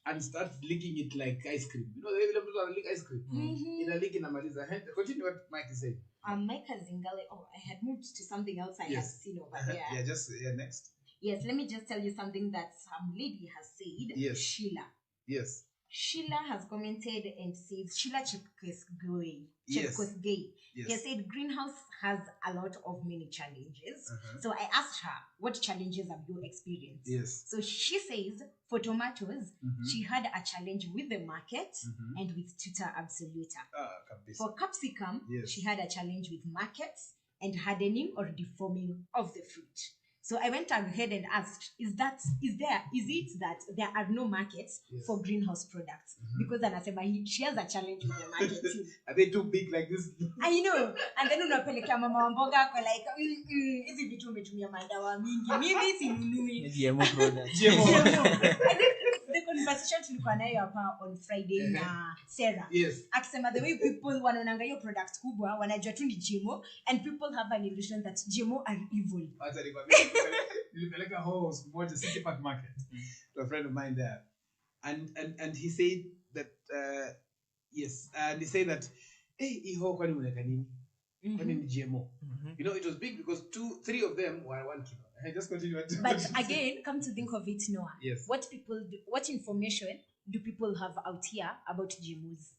and start licking it like ice cream. The way people are lick ice cream. In a lick in a maliza. Continue what Mike is saying. Mike Zingale. I had moved to something else I had seen over there. Next. Yes, let me just tell you something that some lady has said. Sheila. Yes. Sheila has commented and says, Sheila Chepkosgei. He said, greenhouse has a lot of many challenges. So I asked her, what challenges have you experienced? So she says, for tomatoes, she had a challenge with the market and with tuta absoluta. For capsicum, she had a challenge with markets and hardening or deforming of the fruit. So I went ahead and asked, is it that there are no markets for greenhouse products? Because she has a challenge with the market too. Are they too big like this? I know. And then unapelekea mama wa mboga kwa like, hizi vitu umetumia madawa mingi. Mimi sinunui. GMO product. I think the conversation tulikuwa nayo hapa on Friday na Sarah. Akisema the way people wanaonanga hiyo product kubwa, wanajua tu ni GMO, and people have an illusion that GMO are evil. Nilipeleka horse moja City Park Market to a friend of mine there, and he said that and he said that iho kwani unaweka nini? Kwani ni GMO? It was big because 3 of them were 1 kilo. I just continue. But again, come to think of it, Noah. What information do people have out here about GMOs?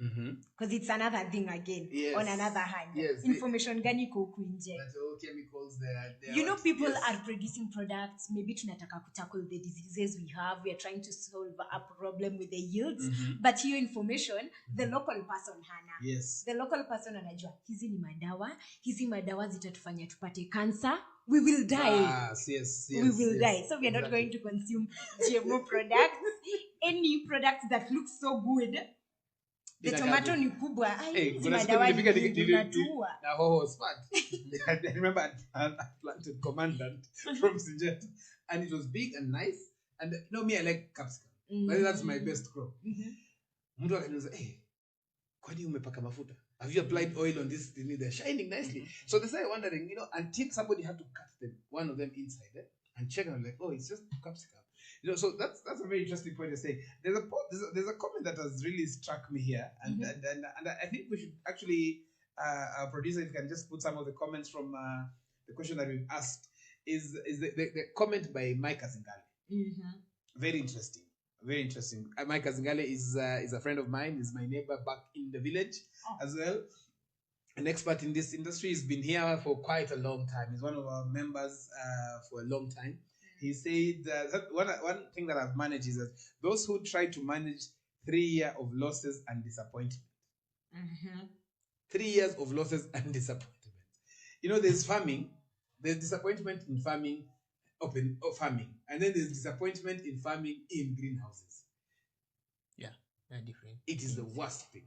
Because it's another thing again. On another hand, information gani ko huku nje. Chemicals there. People are producing products. Maybe tunataka kutackle the diseases we have. We are trying to solve a problem with the yields. But your information, the local person hana. The local person anajua hizi madawa zitatufanya tupate cancer. We will die. We will die. So we are not going to consume GMO products. Any product that looks so good The tomato ni kubwa. Hey, Hizi kuna siku madawa nilifika ni unatua. na hoho smart. I remember I planted commandant from Sinjet, and it was big and nice. And you know me, I like capsicum. That's my best crop. Mtu akaniuliza, hey, kwani umepaka mafuta? Have you applied oil on this? They're shining nicely. So they started wondering, you know, until somebody had to cut them, one of them inside, and check, and I'm like, oh, it's just capsicum. You know, so that's a very interesting point to say. There's a comment that has really struck me here, and I think we should actually, our producer, if you can just put some of the comments from the question that we've asked, is the comment by Mike Azingale. Very interesting. Very interesting. Mike Azingale is a friend of mine. He's my neighbor back in the village as well. An expert in this industry. He's been here for quite a long time. He's one of our members for a long time. He said that one thing that I've managed is that those who try to manage 3 years of losses and disappointment. 3 years of losses and disappointment. You know, there's farming. There's disappointment in farming. Farming, and then there's disappointment in farming in greenhouses. Yeah, they're different. It is the worst thing.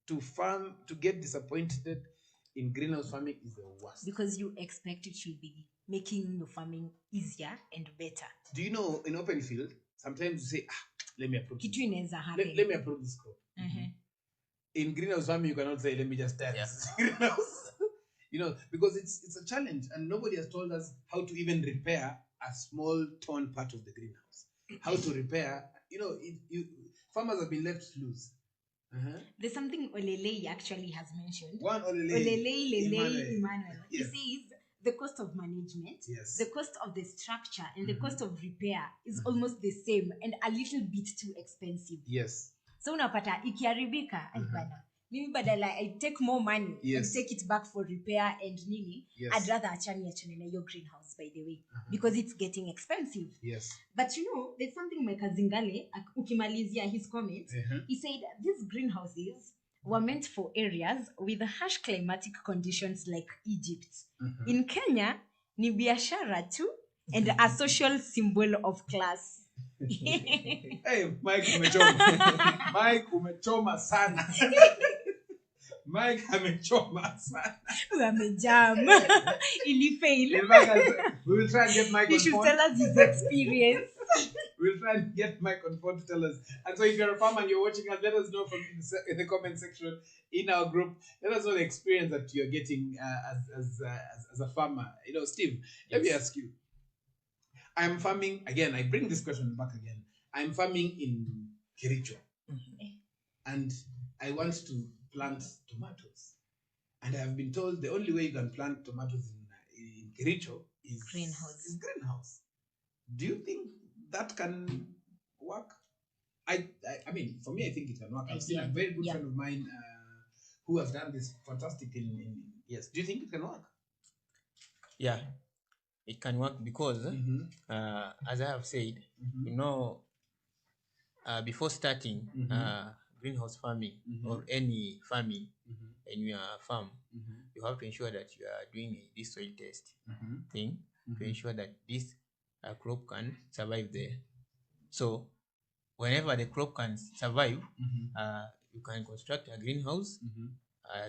To get disappointed in greenhouse farming is the worst. Because you expect it should be making your farming easier and better. Do you know, in open field, sometimes you say, let me approve. Let me approve this crop. In greenhouse farming, you cannot say, let me just test this greenhouse. You know, because it's a challenge, and nobody has told us how to even repair a small torn part of the greenhouse. How to repair, you know, farmers have been left loose. There's something Olelei actually has mentioned. One Olelei Emmanuel. Yes. He says the cost of management, the cost of the structure, and the cost of repair is almost the same and a little bit too expensive. Yes. So unapata ikiharibika, mimi badala I take more money and take it back for repair and nini, I'd rather achane na your greenhouse, by the way, because it's getting expensive. Yes. But you know, there's something Mike Azingale, ukimalizia his comment, he said these greenhouses were meant for areas with harsh climatic conditions like Egypt. In Kenya, ni biashara tu and a social symbol of class. Hey, Mike umechoma. Mike umechoma sana. Mike amechoma sana. Amejam. Ili fail. We will try and get Mike on phone. You should tell us his experience. We'll try and get Mike on phone to tell us. And so if you're a farmer and you're watching us, let us know in the comment section in our group. Let us know the experience that you're getting as a farmer. You know, Steve, let me ask you. I'm farming, again, I bring this question back again. I'm farming in Kericho. And I want to plant tomatoes. And I have been told the only way you can plant tomatoes in Kericho is greenhouse. Do you think that can work? I mean, for me, I think it can work. I've seen a very good friend of mine who has done this fantastic yes. Do you think it can work? Yeah, it can work because, as I have said, you know, before starting greenhouse farming or any farming in your farm, you have to ensure that you are doing this soil test thing to ensure that this crop can survive there. So whenever the crop can survive, you can construct a greenhouse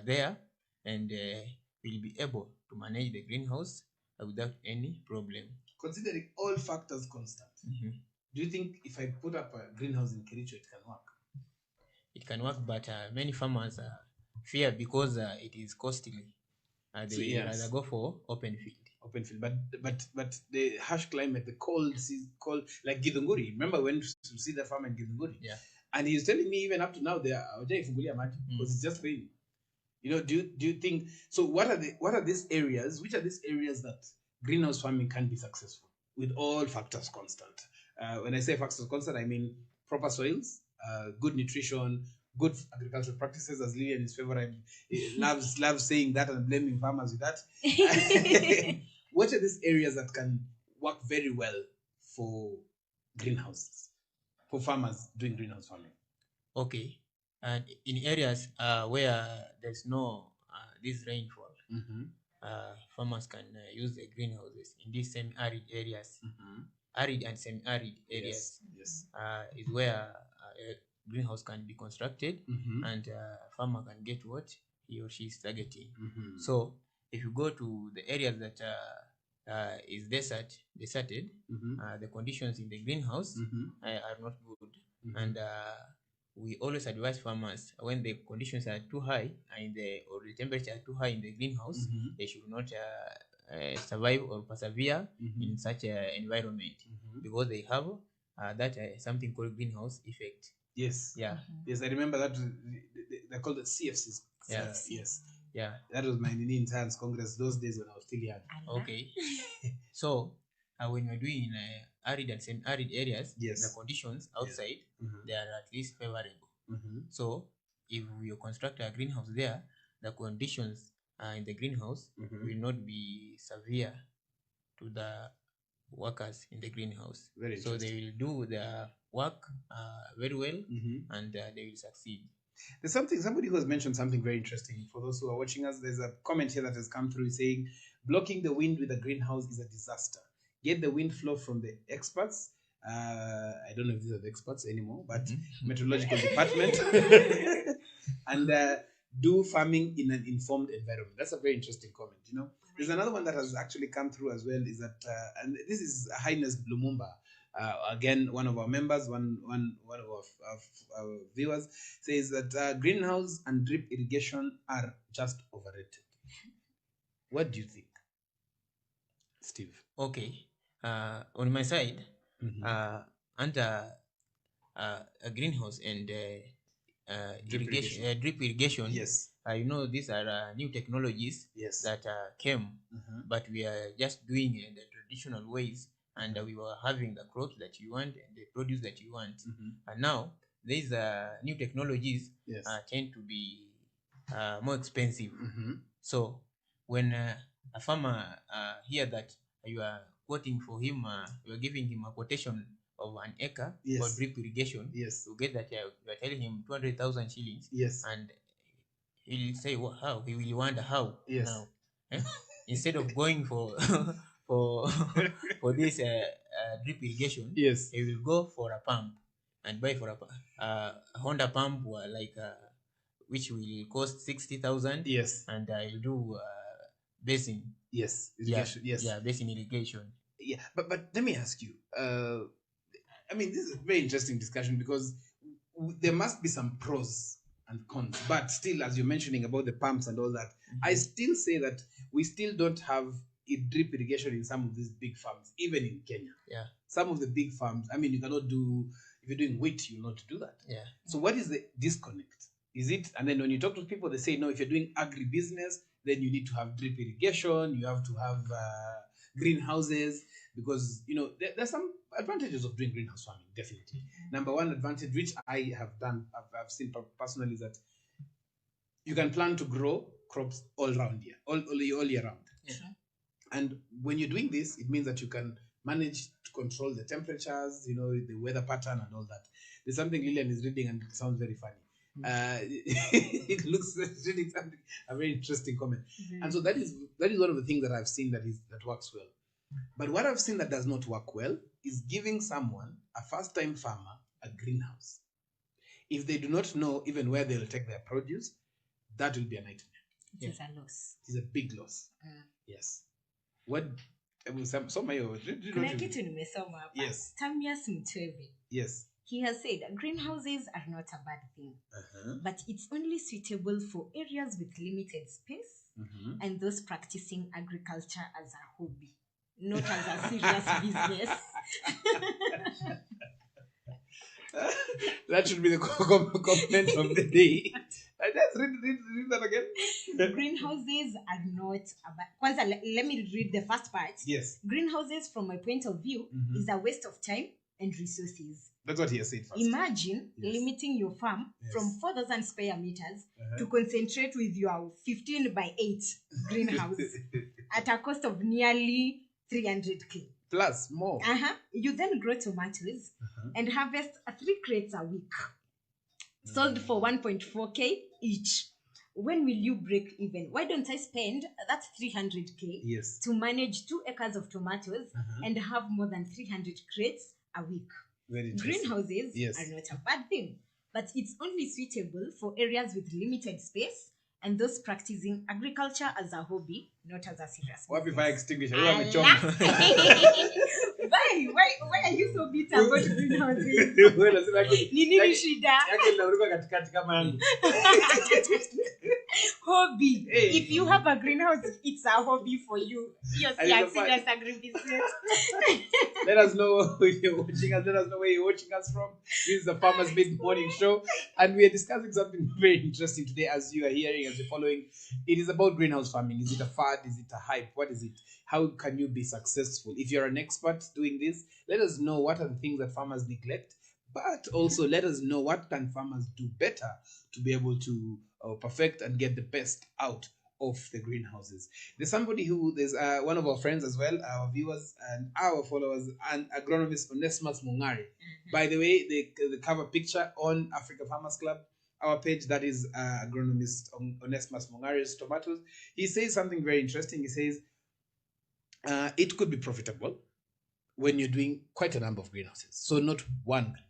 there, and will be able to manage the greenhouse without any problem. Considering all factors constant, do you think if I put up a greenhouse in Kericho, it can work? It can work, but many farmers fear because it is costly. They rather go for open field. Open field, but the harsh climate, the cold, like Githunguri. Remember when to see the farm in Githunguri? Yeah. And he's telling me even up to now they are because it's just raining. You know, do you think so? What are these areas? Which are these areas that greenhouse farming can be successful with all factors constant? When I say factors constant, I mean proper soils, good nutrition, good agricultural practices, as Lillian is favorite, loves saying that and blaming farmers with that. What are these areas that can work very well for greenhouses, for farmers doing greenhouse farming? Okay, and in areas where there's no this rainfall, farmers can use the greenhouses in these semi-arid areas. Arid and semi-arid areas is where greenhouse can be constructed, and farmer can get what he or she is targeting. So if you go to the areas that is deserted, the conditions in the greenhouse are not good, and we always advise farmers when the conditions are too high or the temperature are too high in the greenhouse, they should not survive or persevere in such an environment, because they have that something called greenhouse effect. Yes. Yeah. Yes, I remember that. They're called the CFCs. Yeah. Yes. Yeah. That was my Nini Science Congress those days when I was still young. Okay. So when you're doing arid and semi-arid areas, yes, the conditions outside they are at least favorable. So if you construct a greenhouse there, the conditions in the greenhouse will not be severe to the workers in the greenhouse. So they will do their work very well, and they will succeed. There's somebody who has mentioned something very interesting. For those who are watching us, there's a comment here that has come through saying, blocking the wind with a greenhouse is a disaster. Get the wind flow from the experts. I don't know if these are the experts anymore, but meteorological department. And do farming in an informed environment. That's a very interesting comment. You know, there's another one that has actually come through as well. Is that and this is Highness Lumumba. Again, one of our members, one of our viewers says that greenhouse and drip irrigation are just overrated. What do you think, Steve? Okay, on my side, under a greenhouse and drip irrigation, yes, you know, these are new technologies, yes, that came, but we are just doing the traditional ways, and we were having the crops that you want and the produce that you want. And now these new technologies tend to be more expensive. So when a farmer hear that you are quoting for him, you are giving him a quotation of an acre for drip irrigation, you get that you are telling him 200,000 shillings, and he'll say, well, how? He will wonder how now. Instead of going for for this drip irrigation, he will go for a pump and buy for a Honda pump, like which will cost 60,000. And he'll do basin. Irrigation. Basin irrigation. Yeah, but let me ask you. I mean, this is a very interesting discussion because there must be some pros and cons, but still, as you're mentioning about the pumps and all that, I still say that we still don't have drip irrigation in some of these big farms, even in Kenya. Some of the big farms, I mean, you cannot do, if you're doing wheat, you'll not do that. So what is the disconnect? Is it, and then when you talk to people, they say, no, if you're doing agribusiness, then you need to have drip irrigation, you have to have greenhouses, because, you know, there's some advantages of doing greenhouse farming, definitely. Number one advantage, which I have done, I've seen personally, is that you can plan to grow crops all around here, all year round. And when you're doing this, it means that you can manage to control the temperatures, you know, the weather pattern and all that. There's something Lillian is reading and it sounds very funny. It looks reading something, a very interesting comment. And so that is one of the things that I've seen that works well. But what I've seen that does not work well is giving someone, a first-time farmer, a greenhouse. If they do not know even where they'll take their produce, that will be a nightmare. It's a loss. It's a big loss. Yes. What? Kuna kitu nimesoma hapa. Yes. Tamias Mtwevi. Yes. He has said greenhouses are not a bad thing, but it's only suitable for areas with limited space and those practicing agriculture as a hobby, not as a serious business. That should be the comment of the day. Let's read that again. Greenhouses are not a bad. Let me read the first part. Yes. Greenhouses, from my point of view, is a waste of time and resources. That's what he has said first. Imagine limiting your farm from 4,000 square meters to concentrate with your 15 by 8 greenhouse at a cost of nearly 300k. Plus more. You then grow tomatoes and harvest 3 crates a week, sold for 1.4k each. When will you break even? Why don't I spend that 300k to manage 2 acres of tomatoes and have more than 300 crates a week? Greenhouses are not a bad thing, but it's only suitable for areas with limited space and those practicing agriculture as a hobby, not as a serious What if I business. extinguish? I have a job. Why are you so bitter about greenhouses? Wewe unasema yake- Ni nini yake- shida? yake inaruka katikati kama yangu. Hobby. Hey. If you have a greenhouse, it's a hobby for you. You're And it's a serious agribusiness. Let us know who you're watching us. Let us know where you're watching us from. This is the Farmers Mid Morning Show, and we are discussing something very interesting today. As you are hearing, as you're following, it is about greenhouse farming. Is it a fad? Is it a hype? What is it? How can you be successful? If you're an expert doing this, let us know what are the things that farmers neglect, but also let us know what can farmers do better to be able to perfect and get the best out of the greenhouses. There's one of our friends as well, our viewers and our followers, and agronomist Onesimus Mungari. By the way, the cover picture on Africa Farmers Club, our page, that is agronomist Onesimus Mungari's tomatoes. He says something very interesting. He says it could be profitable when you're doing quite a number of greenhouses, so not one greenhouse.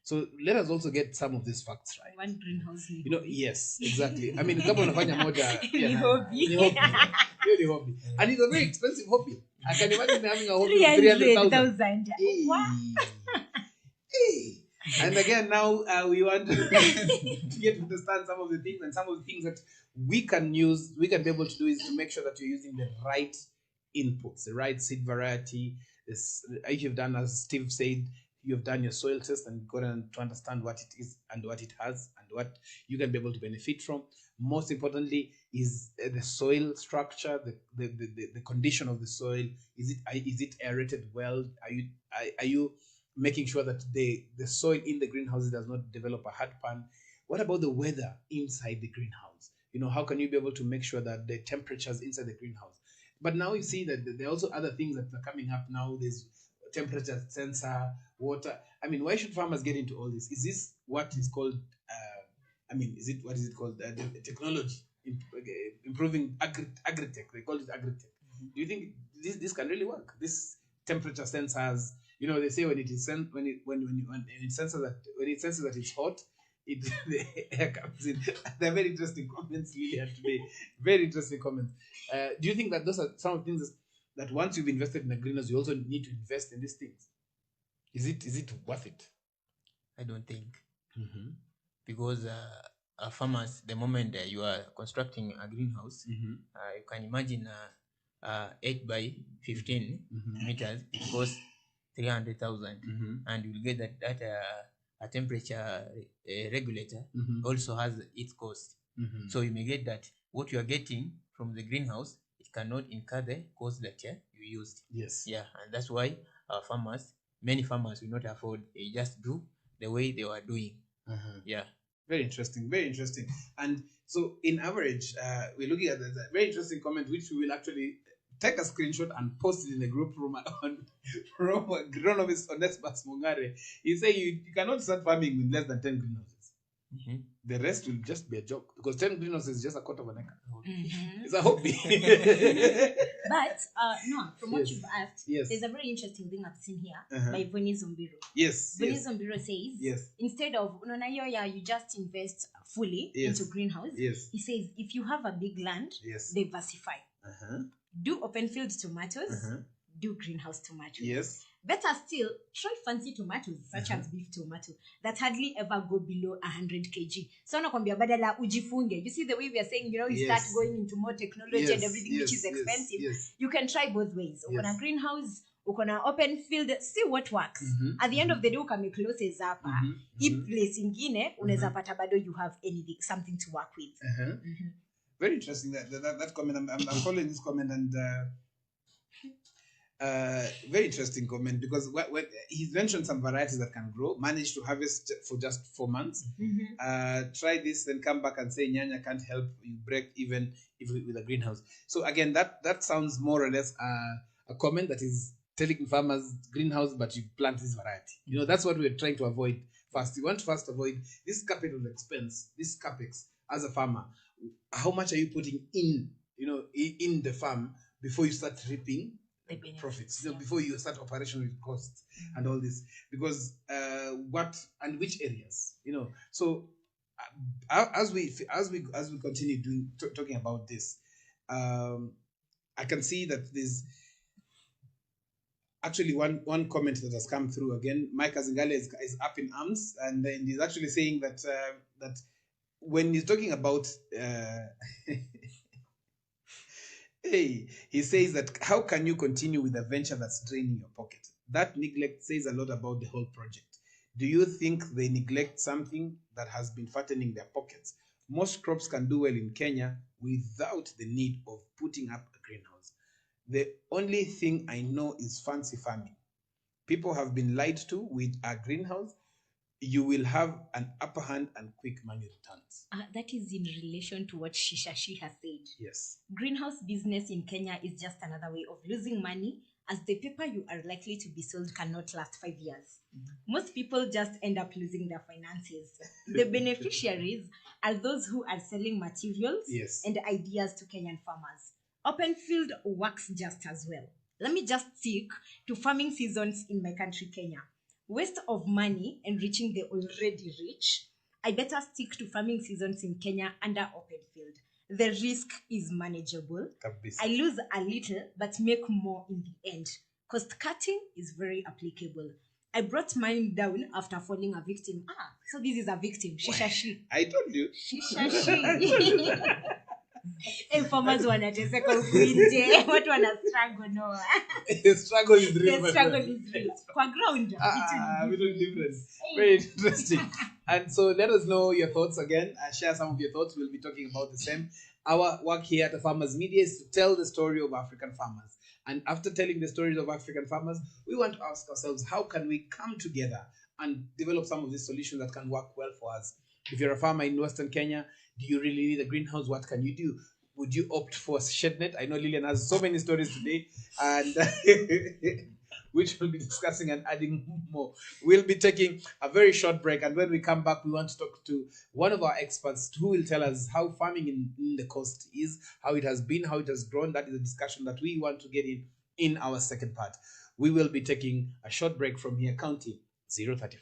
So let us also get some of these facts right. One greenhouse. Yes, exactly. I mean, kama unafanya moja pia Ni na- hobby. ni hobby. Hiyo ni hobby. And it's a very expensive hobby. I can imagine having a hobby of 300,000. 300,000. Hey. Hey. And again, now we want to get to understand some of the things, and some of the things that we can use, we can be able to do is to make sure that you're using the right inputs, the right seed variety. If you've done, as Steve said, you've done your soil test and gotten to understand what it is and what it has and what you can be able to benefit from. Most importantly is the soil structure, the condition of the soil. Is it aerated well? Are you making sure that the soil in the greenhouse does not develop a hard pan? What about the weather inside the greenhouse? How can you be able to make sure that the temperatures inside the greenhouse? But now you see that there are also other things that are coming up now. There's temperature sensor, water. I mean, why should farmers get into all this? Is this what is called, what is it called? The technology, improving agri-tech. They call it agri-tech. Do you think this can really work? This temperature sensors, they say when it senses that it's hot, the air comes in. They're very interesting comments, Lillian, today. Very interesting comments. Do you think that those are some of the things that once you've invested in a greenhouse, you also need to invest in these things? Is it worth it? I don't think. Because farmers, the moment you are constructing a greenhouse, you can imagine 8 by 15 meters, it costs 300,000, and you'll get that a temperature regulator also has its cost. So you may get that what you are getting from the greenhouse, it cannot incur the cost that you used. Yes. Yeah, and that's why many farmers will not afford. They just do the way they were doing. Yeah. Very interesting. Very interesting. And so, in average, we're looking at the very interesting comment, which we will actually take a screenshot and post it in the group room from agronomist Onesimus Mungare. He said you cannot start farming with less than 10 greenhouses. The rest will just be a joke, because 10 greenhouses is just a quarter of an acre. It's a hobby. But no, from what Yes. you've asked, Yes. there's a very interesting thing I've seen here by Voni Zombiro. Yes. Voni Yes. Zombiro says, Yes. instead of you just invest fully Yes. into greenhouse. Yes. He says if you have a big land, Yes. diversify. Do open field tomatoes, do greenhouse tomatoes. Yes. Better still, try fancy tomatoes such as beef tomato that hardly ever go below 100 kg. So nakwambia badala ujifunge. You see the way we are saying, you Yes. start going into more technology and everything which is expensive. Yes. You can try both ways. Uko na Yes. greenhouse, uko na open field, see what works. At the end of the day ukamecloses hapa. Hii place ingine unaweza pata bado you have something to work with. Very interesting that comment. I'm following this comment, and very interesting comment, because when he's mentioned some varieties that can grow, manage to harvest for just 4 months. Try this, then come back and say nyanya can't help you break even if with a greenhouse. So again, that sounds more or less a comment that is telling farmers greenhouse, but you plant this variety. That's what we're trying to avoid first. You want to first avoid this capital expense, this capex as a farmer. How much are you putting in the farm before you start reaping the benefits, profits. So before you start operational costs and all this, because what and which areas, So as we continue talking about this, I can see that there's actually one comment that has come through again. Mike Azingale is up in arms, and then he's actually saying that that when he's talking about hey, he says that how can you continue with a venture that's draining your pocket? That neglect says a lot about the whole project. Do you think they neglect something that has been fattening their pockets? Most crops can do well in Kenya without the need of putting up a greenhouse. The only thing I know is fancy farming. People have been lied to with a greenhouse. You will have an upper hand and quick money returns. That is in relation to what Shishashi has said. Yes. Greenhouse business in Kenya is just another way of losing money, as the paper you are likely to be sold cannot last 5 years. Most people just end up losing their finances. The beneficiaries are those who are selling materials and ideas to Kenyan farmers. Open field works just as well. Let me just stick to farming seasons in my country, Kenya. Waste of money enriching the already rich. I better stick to farming seasons in Kenya under open field. The risk is manageable. I lose a little but make more in the end. Cost cutting is very applicable. I brought mine down after falling a victim. So this is a victim. Shishashi. I told you. Shishashi. Farmers wanateseka huku nje, watu wana struggle no. The struggle is real. The struggle is real. Kwa ground, little different. Very interesting. And so let us know your thoughts again. Share some of your thoughts. We'll be talking about the same. Our work here at the Farmers Media is to tell the story of African farmers. And after telling the stories of African farmers, we want to ask ourselves, how can we come together and develop some of these solutions that can work well for us? If you're a farmer in Western Kenya, do you really need a greenhouse? What can you do? Would you opt for a shed net? I know Lillian has so many stories today, and which we'll be discussing and adding more. We'll be taking a very short break, and when we come back, we want to talk to one of our experts who will tell us how farming in the coast is, how it has been, how it has grown. That is a discussion that we want to get in our second part. We will be taking a short break from here, counting 034.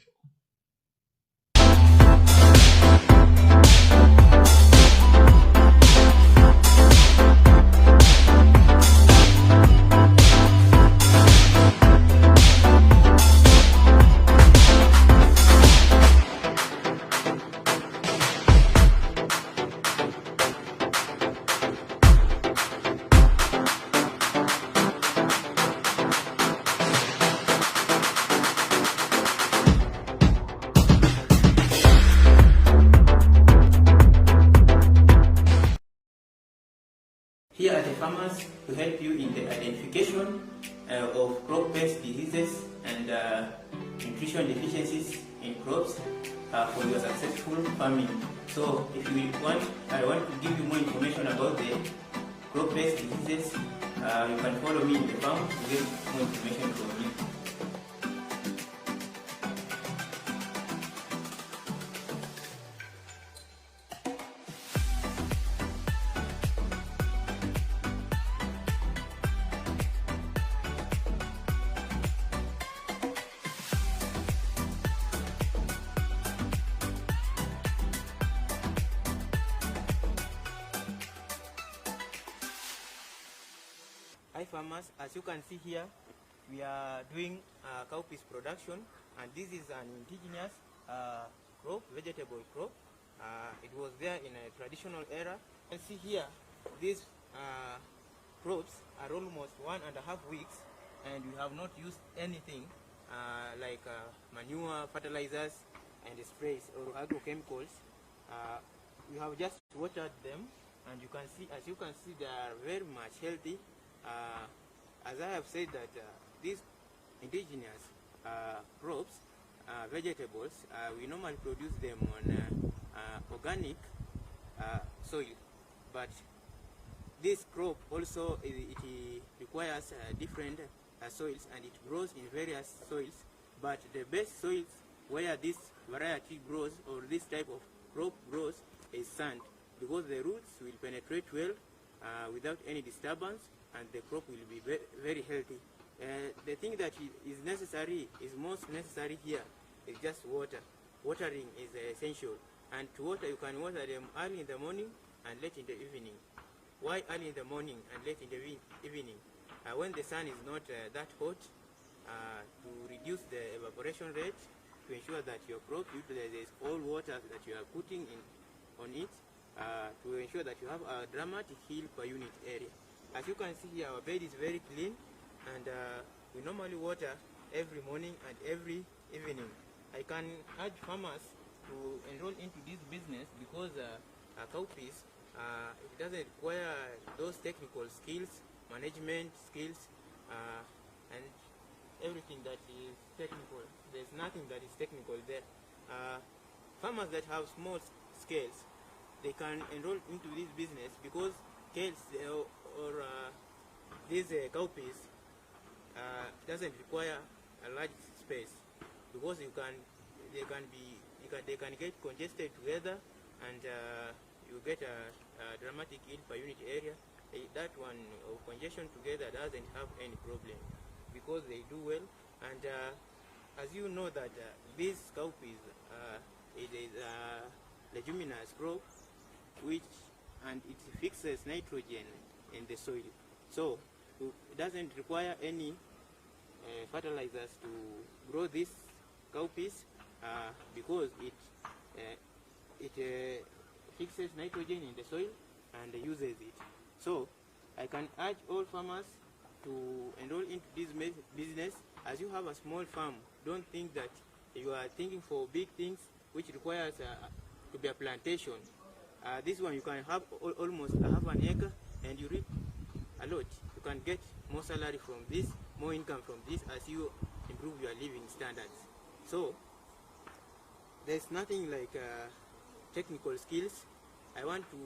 Here are the farmers to help you in the identification of crop-based diseases and nutrition deficiencies in crops for your successful farming. So if you want, I want to give you more information about the crop-based diseases. You can follow me in the farm to get more information from me. Hi farmers, as you can see here, we are doing cowpeas production, and this is an indigenous crop, vegetable crop. It was there in a traditional era. You can see here, these crops are almost 1.5 weeks, and we have not used anything like manure, fertilizers, and sprays or agrochemicals. We have just watered them, and you can see, as you can see, they are very much healthy. As I have said that these indigenous crops, vegetables, we normally produce them on organic soil, but this crop also it requires different soils, and it grows in various soils, but the best soils where this variety grows or this type of crop grows is sand, because the roots will penetrate well without any disturbance, and the crop will be very healthy. The thing that is necessary, is most necessary here, is just water. Watering is essential, and to water, you can water them early in the morning and late in the evening. Why early in the morning and late in the evening? When the sun is not that hot, to reduce the evaporation rate, to ensure that your crop utilizes all water that you are putting in on it, to ensure that you have a dramatic yield per unit area. As you can see here, our bed is very clean, and we normally water every morning and every evening. I can urge farmers to enroll into this business because cowpeas, it doesn't require those technical skills, management skills, and everything that is technical. There's nothing that is technical there. Farmers that have small scales, they can enroll into this business because kales or these cowpeas doesn't require a large space, because they can get congested together, and you get a dramatic yield per unit area. That one of congestion together doesn't have any problem because they do well. And as you know that these cowpeas, it is a leguminous crop, and it fixes nitrogen in the soil, so it doesn't require any fertilizers to grow these cowpeas, because it fixes nitrogen in the soil and uses it. So I can urge all farmers to enroll into this business. As you have a small farm, don't think that you are thinking for big things which requires to be a plantation. This one you can have almost half an acre, and you reap a lot. You can get more salary from this, more income from this, as you improve your living standards. So there's nothing like technical skills. I want to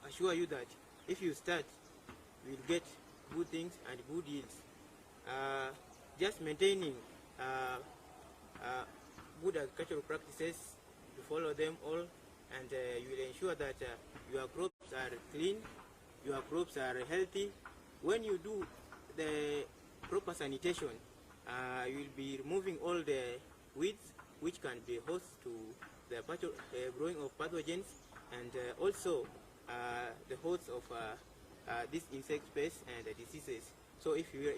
assure you that if you start, you will get good things and good yields. Just maintaining good agricultural practices, you follow them all, and you will ensure that your crops are clean, your crops are healthy. When you do the proper sanitation, you will be removing all the weeds which can be host to the growing of pathogens, and also the hosts of these insect pests and diseases. So if you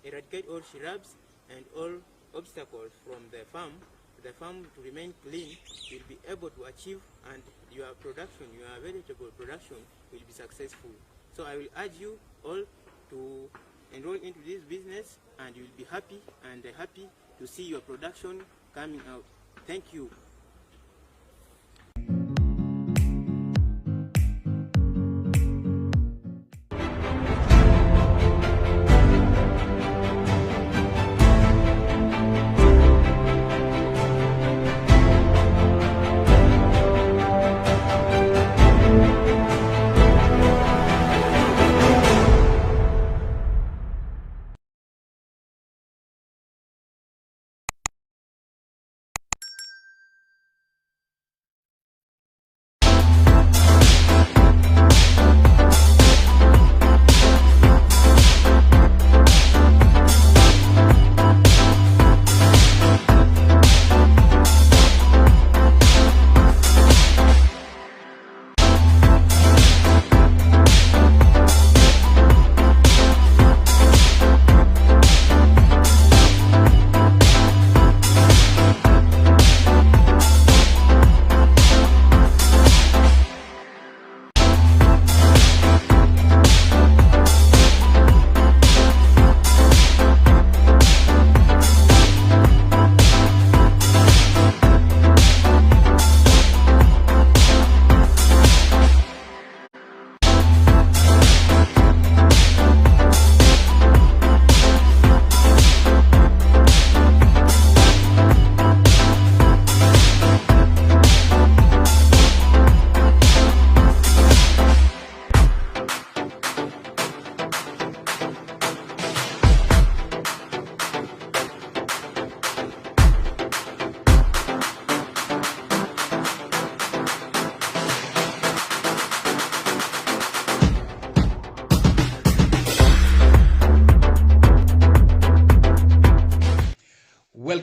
eradicate all shrubs and all obstacles from the farm to remain clean, you'll be able to achieve, and your production, your vegetable production, will be successful. So I will urge you all to enroll into this business, and you'll be happy to see your production coming out. Thank you.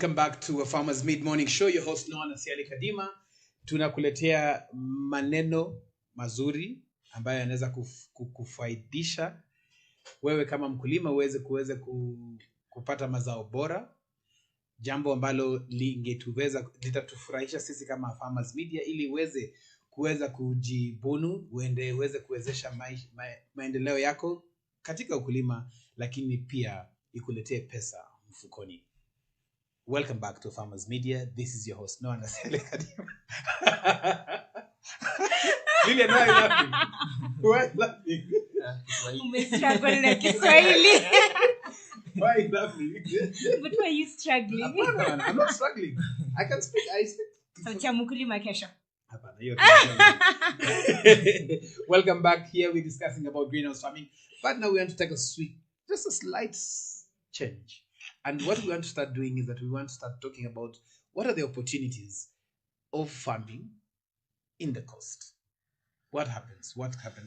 Welcome back to a Farmers Mid Morning Show. Your host Noah Nasiali Kadima. Tunakuletea maneno mazuri ambayo yanaweza kufaidisha wewe kama mkulima uweze kupata mazao bora, jambo ambalo litatufurahisha sisi kama Farmers Media ili kuweza kujibunu, uweze kuwezesha maendeleo yako katika ukulima, lakini pia ikuletee pesa mfukoni. Welcome back to Farmers Media. This is your host Noah Nasele Kadima. Lilian, why are you laughing? Why are you laughing? Struggle na Kiswahili. Why are you laughing? But why are you struggling? I'm not struggling. I speak. Sauti ya mkulima kesho. Welcome back. Here we're discussing about greenhouse farming, but now we want to take just a slight change. And what we want to start doing is that we want to start talking about what are the opportunities of farming in the coast. What happens?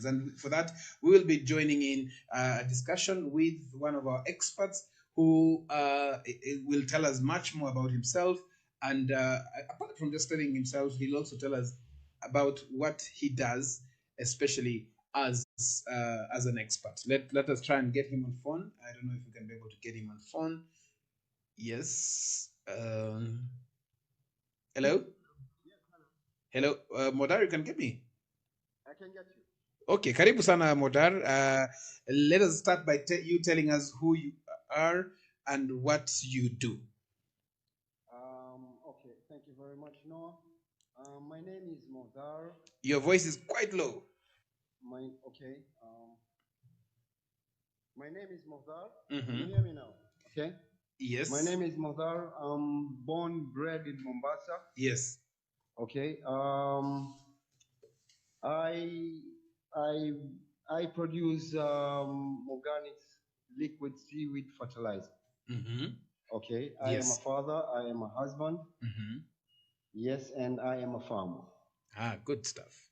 And for that, we will be joining in a discussion with one of our experts who will tell us much more about himself. And apart from just telling himself, he'll also tell us about what he does, especially as an expert. Let us try and get him on phone. I don't know if we can be able to get him on phone. Yes. Hello? Hello. Modar, you can get me? I can get you. Okay, karibu sana Modar. Let us start by you telling us who you are and what you do. Okay, thank you very much, Noah. My name is Modar. Your voice is quite low. My name is Modar. Mm-hmm. Can you hear me now? Okay. Yes. My name is Modar. I'm born, bred in Mombasa. Yes. Okay. I produce organic liquid seaweed fertilizer. Mm-hmm. Okay. I am a father. I am a husband. Mm-hmm. Yes, and I am a farmer. Good stuff.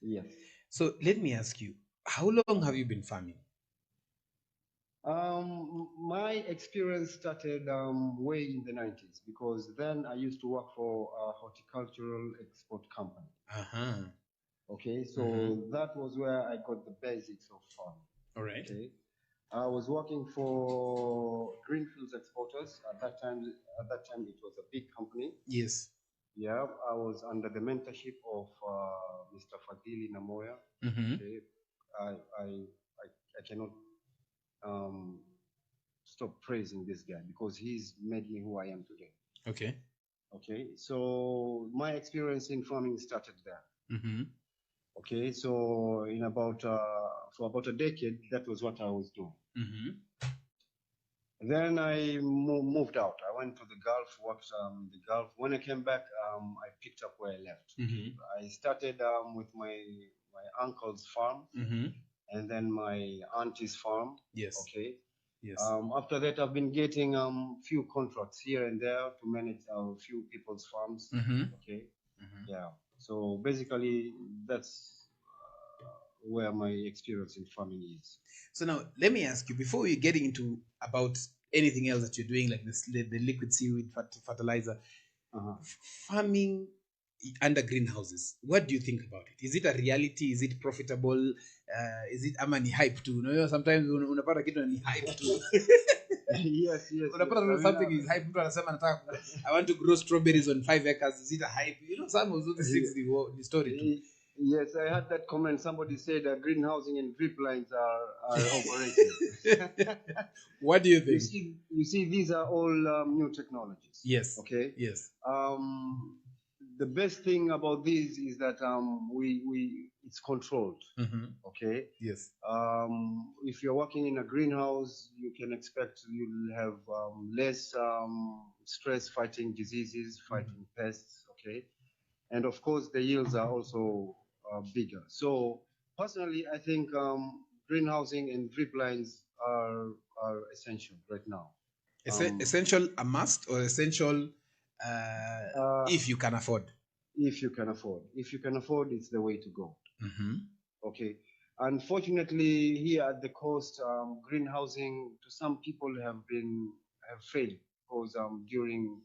Yes. So let me ask you, how long have you been farming? My experience started way in the 90s, because then I used to work for a horticultural export company. Uh-huh. Okay, so that was where I got the basics of farming. All right. Okay, I was working for Greenfields Exporters at that time. At that time, it was a big company. Yes. Yeah, I was under the mentorship of Mr. Fadili Namoya. Mm-hmm. Okay, I cannot stop praising this guy, because he's made me who I am today. Okay. Okay, so my experience in farming started there. Mm-hmm. Okay, so for about a decade, that was what I was doing. Mm-hmm. Then I moved out. I went to the Gulf, worked the Gulf. When I came back, I picked up where I left. Mm-hmm. I started with my uncle's farm, Mm-hmm. and then my auntie's farm. Yes. Okay. Yes. After that, I've been getting few contracts here and there to manage a few people's farms. Mm-hmm. Okay. Mm-hmm. Yeah. So basically, that's where my experience in farming is. So now, let me ask you, before we get into about anything else that you're doing, like this, the liquid seaweed fertilizer, farming under greenhouses, what do you think about it? Is it a reality? Is it profitable? Is it ni hype too? You know, sometimes unapata kitu ni hype too. Yes. Unapata something is hype. Mtu anasema nataka I want to grow strawberries on 5 acres. Is it a hype? You know, some of those things the story too. Yes, I had that comment. Somebody said that greenhousing and drip lines are overrated. What do you think? You see, these are all new technologies. Yes. Okay. Yes. The best thing about these is that it's controlled. Mm-hmm. Okay. Yes. If you're working in a greenhouse, you can expect you'll have less stress fighting diseases, fighting pests. Okay. And of course, the yields are also bigger. So personally, I think greenhousing and drip lines are essential right now. Essential a must, or essential if you can afford? If you can afford. If you can afford, it's the way to go. Mm-hmm. Okay. Unfortunately, here at the coast, greenhousing to some people have failed, because during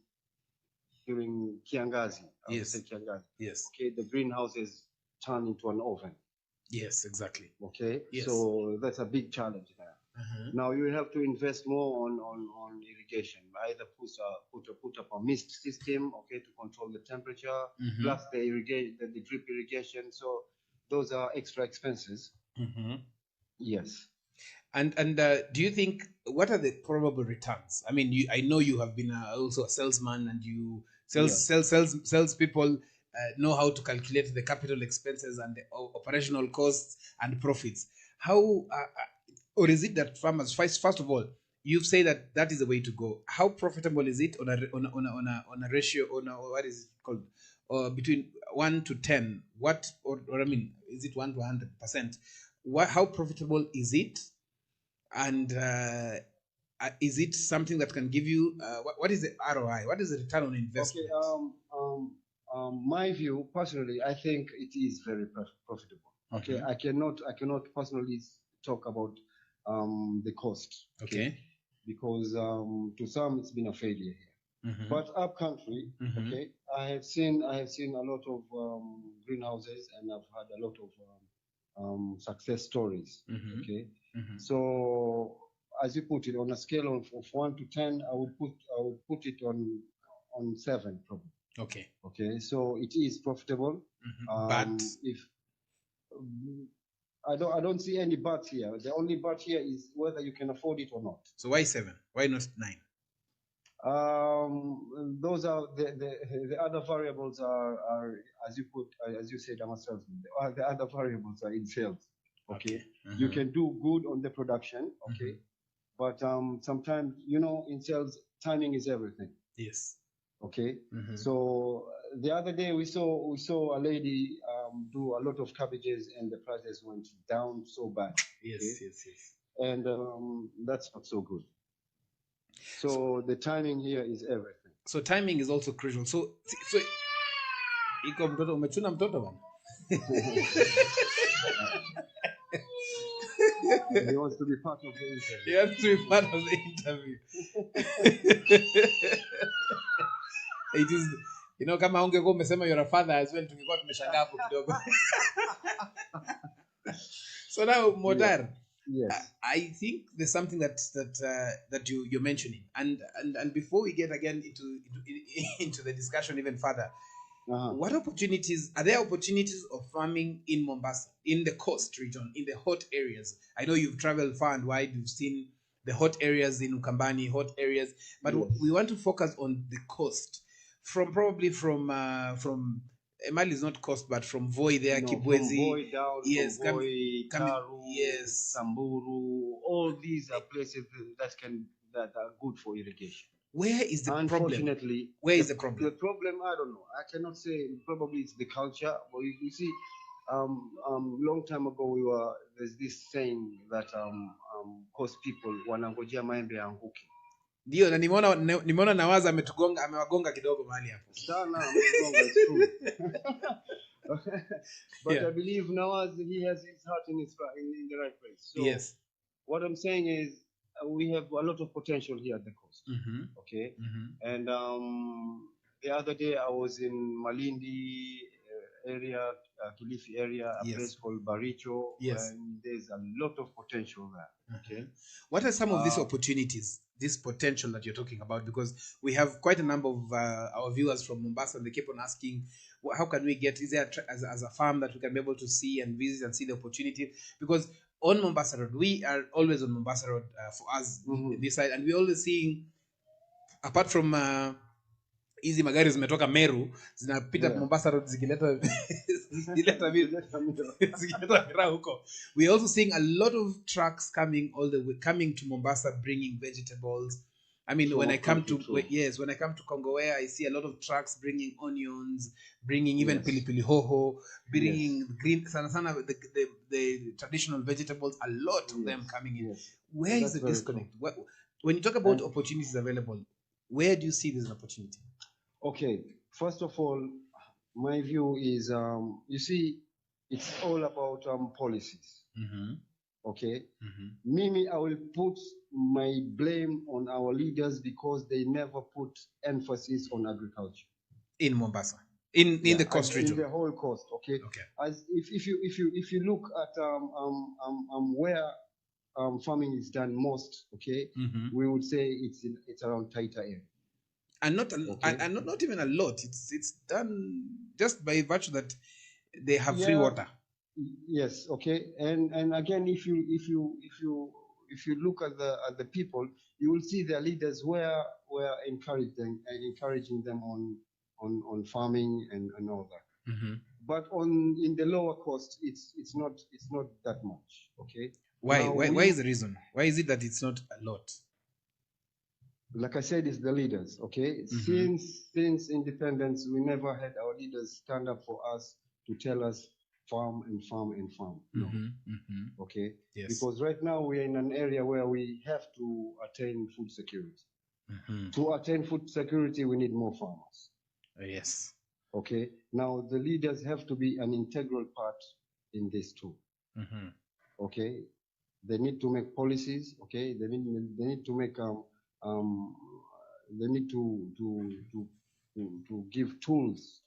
during Kiangazi. I would Yes. say Kiangazi. Yes. Okay, the greenhouse is turned into an oven. Yes, exactly. Okay, Yes. so that's a big challenge there. Now you have to invest more on irrigation. Either put up a mist system, okay, to control the temperature, plus the drip irrigation. So those are extra expenses. Yes. And do you think, what are the probable returns? I mean, I know you have been also a salesman, and you sales people know how to calculate the capital expenses and the operational costs and profits. How or is it that farmers first of all, you've said that is the way to go? How profitable is it on a ratio, on a, what is it called, between 1 to 10? What, or I mean, is it 1 to 100%? How profitable is it? And is it something that can give you what is the ROI? What is the return on investment? Okay. My view personally, I think it is very profitable. Okay. I cannot personally talk about the cost. Okay. Because to some it's been a failure here. But up country, okay, I have seen a lot of greenhouses, and I've had a lot of success stories. Okay. So as you put it, on a scale of 1 to 10, I would put it on 7 probably. Okay. Okay. So it is profitable. But if I don't see any but here. The only but here is whether you can afford it or not. So why 7? Why not 9? Those are the other variables are as you said, I'm a salesman. The other variables are in sales. Okay. You can do good on the production. Okay. But sometimes, in sales, timing is everything. Yes. Okay. So the other day we saw a lady do a lot of cabbages, and the prices went down so bad. Yes, okay? yes. And that's not so good. So the timing here is everything. So timing is also crucial. So iko mtoto, umechuna mtoto bana. He wants to be part of the interview. He has to be part of the interview. It is, kama ungekuwa umesema you're a father as well, tungekuwa tumeshangaa hapo kidogo. So now, Modar, yes. I think there's something that you're mentioning, and before we get again into the discussion even further, what opportunities are there? Opportunities of farming in Mombasa, in the coast region, in the hot areas? I know you've traveled far and wide. You've seen the hot areas in Ukambani, hot areas, but we want to focus on the coast. From Emali is not coast, but from Voi there, Kibwezi, from Voi down, yes, from Voi, Taru, yes, Samburu, all these are places that are good for irrigation. Where is the Unfortunately, problem? Where is the problem? The problem, I don't know. I cannot say. Probably it's the culture. But you see, long time ago there's this saying that coast people wanangojea maembe yanguke. Ndio, na nimeona Nawaza amewagonga kidogo mahali hapo. Sana amewagonga, it's true. But I believe Nawaz, he has his heart in the right place. So yes. What I'm saying is we have a lot of potential here at the coast. Okay. And the other day I was in Malindi area, Kilifi area, a place called Baricho, and there's a lot of potential there. Okay. What are some of these opportunities, this potential that you're talking about? Because we have quite a number of our viewers from Mombasa, and they keep on asking, how can we get, is there as a farm that we can be able to see and visit and see the opportunity? Because on Mombasa Road, we are always on Mombasa Road for us this side, and we're always seeing, apart from hizi magari zimetoka Meru zinapita Mombasa Road zikileta miraa huko. We're also seeing a lot of trucks coming to Mombasa bringing vegetables. I mean, when I come to Kongowea, I see a lot of trucks bringing onions, bringing even pilipili hoho, bringing green sana the traditional vegetables, a lot of them coming in. Where is the disconnect? When you talk about opportunities available, where do you see this opportunity? Okay, first of all, my view is, you see, it's all about policies. Okay? Mimi, I will put my blame on our leaders because they never put emphasis on agriculture. in Mombasa, in the coast in region. the whole coast. Okay. Okay. As if you look at where farming is done most, okay, we would say it's around Taita area. And not Okay. and not even a lot. It's done just by virtue that they have free water. Yes. Okay. And again, if you look at the people, you will see their leaders were encouraging them on farming and all that. But in the lower coast, it's not that much. Okay. Why? Why is the reason? Why is it that it's not a lot? Like I said, it's the leaders. Okay. Since independence, we never had our leaders stand up for us to tell us farm and farm and farm. No. Okay. Yes. Because right now we are in an area where we have to attain food security. To attain food security, we need more farmers. Yes. Okay. Now the leaders have to be an integral part in this too. Okay. They need to make policies. Okay. They need to make they need to give tools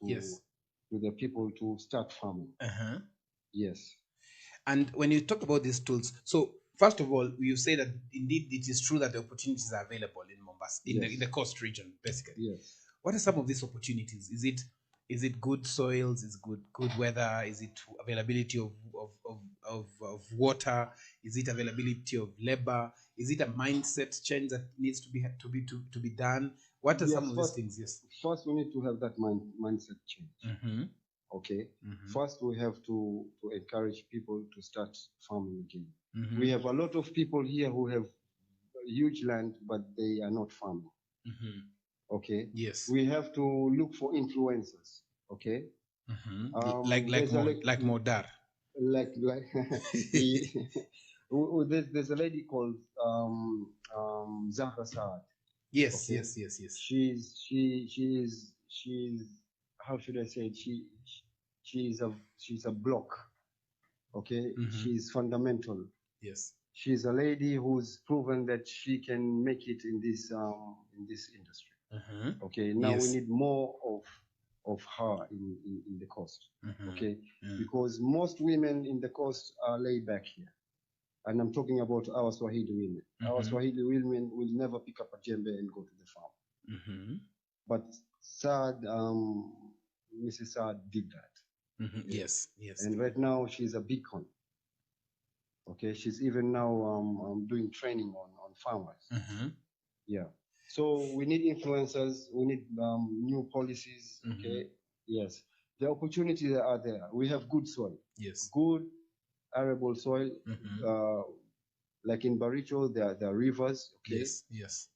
to the people to start farming. Yes. And when you talk about these tools, so first of all, you say that indeed it is true that the opportunities are available in Mombasa, in the coast region, basically. Yes. What are some of these opportunities? Is it good soils? Is it good weather? Is it availability of water? Is it availability of labor? Is it a mindset change that needs to be done? What are some of these things? Yes. First, we need to have that mindset change. Okay. First, we have to encourage people to start farming again. We have a lot of people here who have huge land, but they are not farming. Okay. Yes. We have to look for influencers. Okay. Like Modar. Like there's a lady called Zahra Saad. Yes, okay? yes. She's how should I say it? She's a block. Okay. She's fundamental. Yes. She's a lady who's proven that she can make it in this industry. Okay. Now we need more of her in the coast. Okay. Because most women in the coast are laid back here. And I'm talking about our Swahili women. Our Swahili women will never pick up a djembe and go to the farm. But Saad, Mrs. Saad did that. Yes. And right now she's a beacon. Okay, she's even now doing training on farmers. Yeah. So we need influencers. We need new policies. Okay. Yes. The opportunities are there. We have good soil. Yes. Good arable soil. Like in Baricho, there are rivers. Okay. Yes.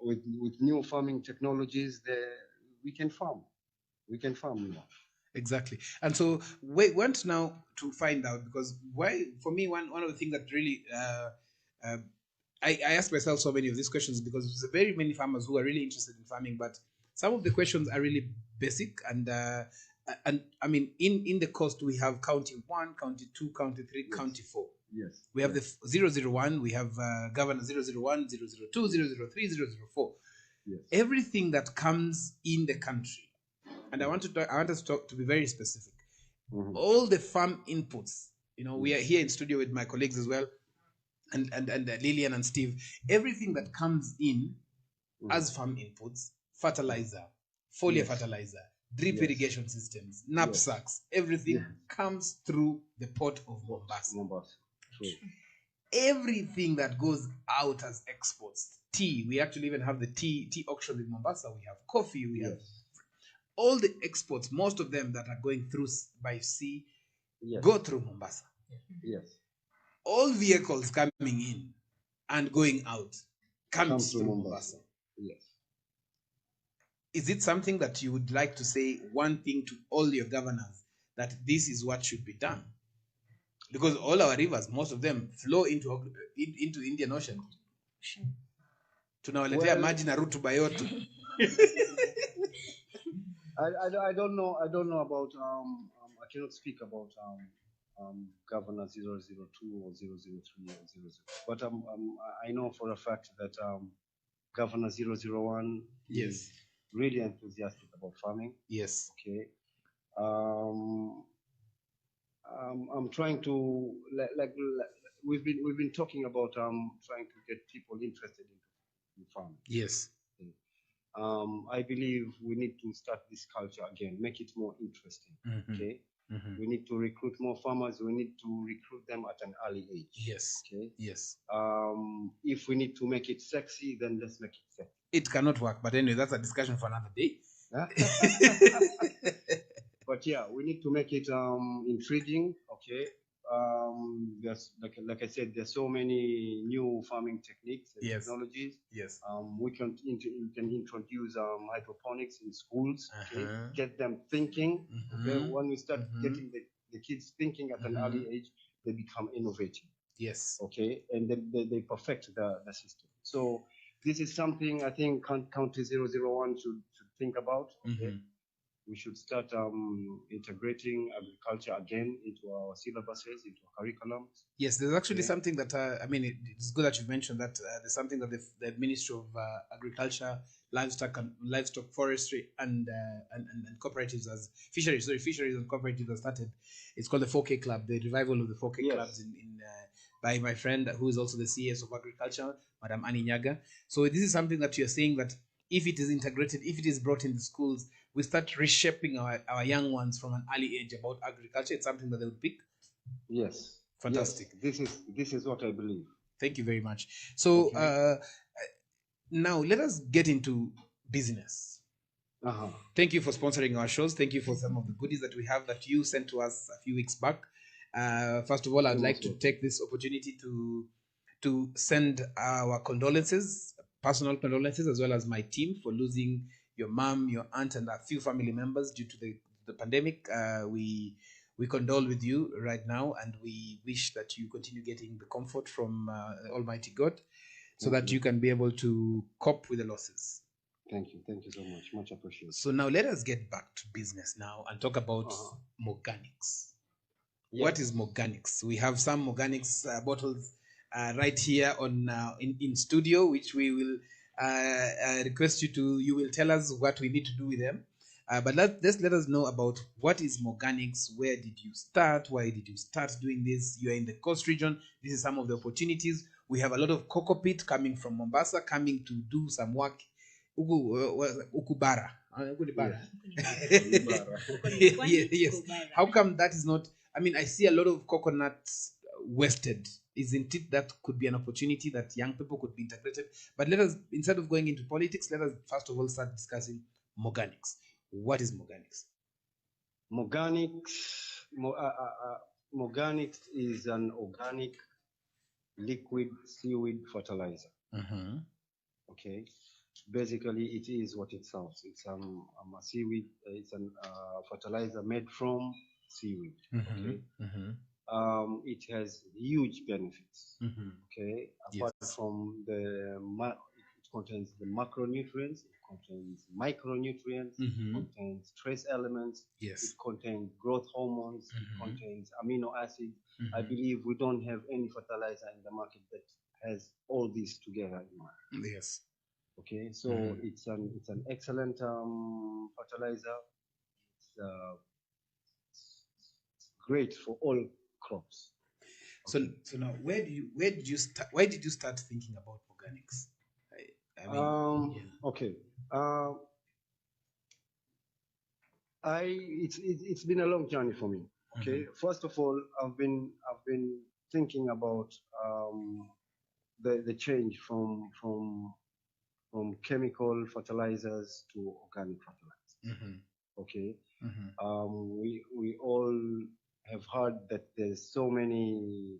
With new farming technologies, we can farm. We can farm now. Exactly. And so we want now to find out, because for me, one of the things that really I ask myself so many of these questions, because there's very many farmers who are really interested in farming, but some of the questions are really basic. And I mean, in the coast, we have county 1, county 2, county 3, county 4. Yes. We have the 001, we have governor 001, 002, 003, 004. Yes. Everything that comes in the country. And I want us to be very specific. All the farm inputs, we are here in studio with my colleagues as well, and Lillian and Steve. Everything that comes in as farm inputs, fertilizer, foliar fertilizer, drip irrigation systems, knapsacks, everything comes through the port of Mombasa. True. Everything that goes out as exports, tea. We actually even have the tea auction in Mombasa. We have coffee. We have all the exports, most of them that are going through by sea, go through Mombasa. Yes. All vehicles coming in and going out comes through Mombasa. Yes. Is it something that you would like to say one thing to all your governors, that this is what should be done? Because all our rivers, most of them flow into Indian Ocean. Tunawaletea maji na rutuba yote. I don't know about I cannot speak about Governor 002 or 003 or 00, but I know for a fact that Governor 001 really enthusiastic about farming. Yes. Okay. I'm trying to like we've been talking about trying to get people interested in farming. Yes. Okay. I believe we need to start this culture again, make it more interesting. Okay. We need to recruit more farmers. We need to recruit them at an early age. Yes. Okay. Yes. If we need to make it sexy, then let's make it sexy. It cannot work, but anyway, that's a discussion for another day. But yeah, we need to make it intriguing. Okay. There's like I said, there's so many new farming techniques and Yes. technologies. Yes. We can introduce hydroponics in schools. Okay. Get them thinking. Okay. When we start getting the kids thinking at an early age, they become innovative. Yes. Okay, and then they perfect the system. So this is something I think County 001 should think about. Okay, we should start integrating agriculture again into our syllabuses, into our curriculums. Yes, there's actually something that I mean, it's good that you mentioned that there's something that the Ministry of Agriculture, Livestock, Forestry, and cooperatives as fisheries and cooperatives have started. It's called the 4K Club, the revival of the 4K clubs in by my friend who is also the CS of Agriculture, Madam Annie Nyaga. So this is something that you're saying that if it is integrated, if it is brought in the schools, we start reshaping our young ones from an early age about agriculture. It's something that they would pick. Yes. Fantastic. Yes. This is what I believe. Thank you very much. So now let us get into business. Thank you for sponsoring our shows. Thank you for some of the goodies that we have that you sent to us a few weeks back. First of all, I'd like to take this opportunity to send our condolences, personal condolences, as well as my team for losing your mom, your aunt, and a few family members due to the pandemic. We condole with you right now, and we wish that you continue getting the comfort from Almighty God, so that you can be able to cope with the losses. Thank you so much. Much appreciated. So now let us get back to business now and talk about Morganics. Yes. What is Morganics? We have some Morganics bottles right here on in studio, which we will request you will tell us what we need to do with them. But let us know about what is Morganics. Where did you start? Why did you start doing this? You are in the coast region. This is some of the opportunities. We have a lot of cocoa pit coming from Mombasa, coming to do some work. Ukubara. Yes. How come that is not? I mean, I see a lot of coconuts wasted. Isn't it that could be an opportunity that young people could be integrated? But let us, instead of going into politics, let us first of all start discussing Morganics. What is Morganics? Morganics is an organic liquid seaweed fertilizer. Okay. Basically, it is what it sounds. It's a seaweed. It's a fertilizer made from seaweed. Okay. It has huge benefits. Okay. Apart from it contains the macronutrients. It contains micronutrients. It contains trace elements. It contains growth hormones. It contains amino acids. I believe we don't have any fertilizer in the market that has all these together in mind. Yes. Okay, so it's an excellent fertilizer. It's great for all crops. Okay. So now, where did you start? Why did you start thinking about Morganics? Okay. It's been a long journey for me. Okay. First of all, I've been thinking about the change from chemical fertilizers to organic fertilizers. Okay. We all have heard that there's so many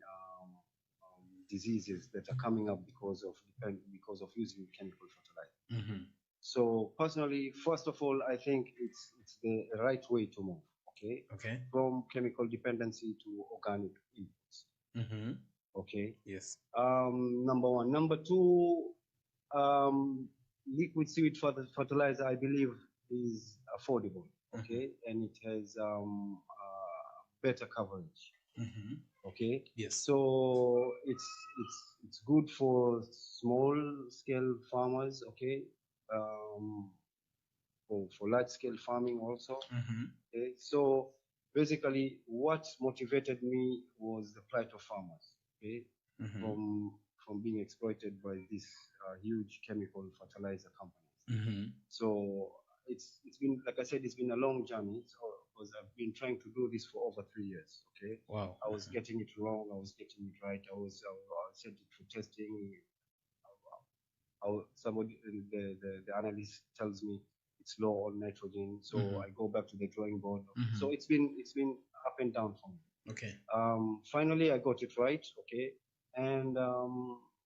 diseases that are coming up because of using chemical fertilizer. So personally, first of all, I think it's the right way to move. Okay. From chemical dependency to organic inputs. Okay. Yes. Number one. Number two, liquid seaweed fertilizer, I believe, is affordable. Okay, and it has better coverage. Okay. Yes. So it's good for small scale farmers. Okay. for large scale farming also. Mm-hmm. Okay? So basically, what motivated me was the plight of farmers. Okay, Mm-hmm. from being exploited by these huge chemical fertilizer companies. Mm-hmm. So it's been, like I said, it's been a long journey. So because I've been trying to do this for over 3 years. Okay, Wow. I was getting it wrong. I was getting it right. I sent it for testing. Somebody, the analyst tells me it's low on nitrogen, so Mhm. I go back to the drawing board. Mhm. So it's been up and down for me. Okay. Finally, I got it right. Okay, and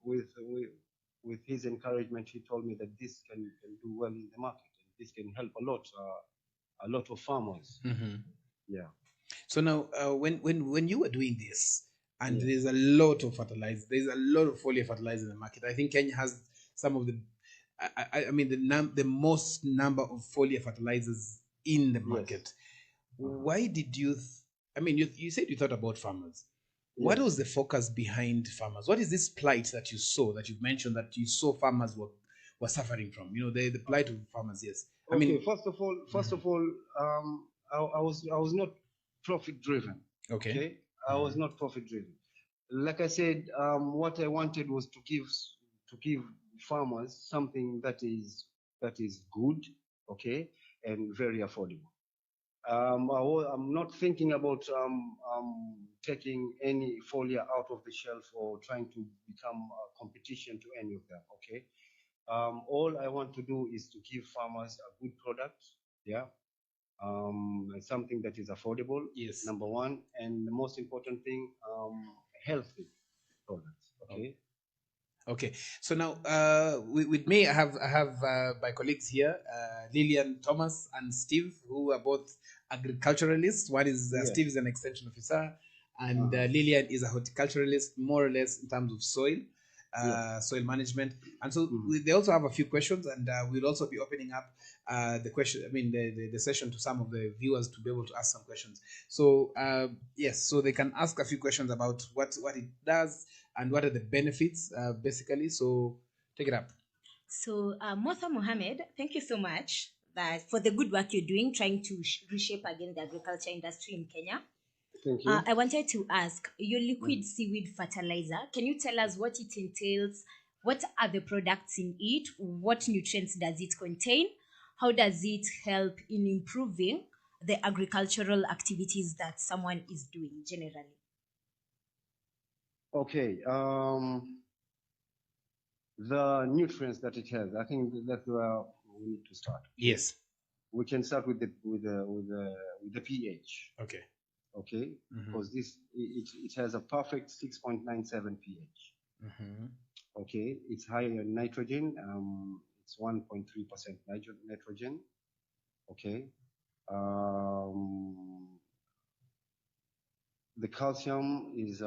with his encouragement, he told me that this can do well in the market, and this can help a lot of farmers. Mm-hmm. Yeah. So now, when you were doing this, and Yeah. there's a lot of fertilizer, there's a lot of foliar fertilizer in the market. I think Kenya has some of the, I mean, the most number of foliar fertilizers in the market. Why did you? I mean, you said you thought about farmers. What Yes. was the focus behind farmers? What is this plight that you saw, that you've mentioned, that you saw farmers were suffering from? You know, the plight of farmers. Yes. I Okay. mean, First of all, I was not profit driven. okay. Okay. I was not profit driven. Like I said, what I wanted was to give farmers something that is good, okay, and very affordable. I'm not thinking about taking any foliar out of the shelf or trying to become a competition to any of them. Okay. All I want to do is to give farmers a good product. Yeah. Something that is affordable. Yes. Number one, and the most important thing, healthy products. Okay. Okay, so now with me, I have my colleagues here, Lillian, Thomas, and Steve, who are both agriculturalists. One is Yes. Steve is an extension officer, and Uh-huh. Lillian is a horticulturalist, more or less in terms of soil. Yes. Soil management, and so Mhm. they also have a few questions, and we'll also be opening up the question. I mean, the session to some of the viewers to be able to ask some questions. So yes, so they can ask a few questions about what it does and what are the benefits, basically. So take it up. So, Motha Mohammed, thank you so much for the good work you're doing, trying to reshape again the agriculture industry in Kenya. Thank you. I wanted to ask your liquid seaweed fertilizer. Can you tell us what it entails? What are the products in it? What nutrients does it contain? How does it help in improving the agricultural activities that someone is doing generally? Okay. The nutrients that it has, I think that's where we need to start. Yes. We can start with the pH. Okay. Okay, Mhm. because it has a perfect 6.97 pH. Mm-hmm. Okay, it's high in nitrogen. It's 1.3% nitrogen. Okay. The calcium is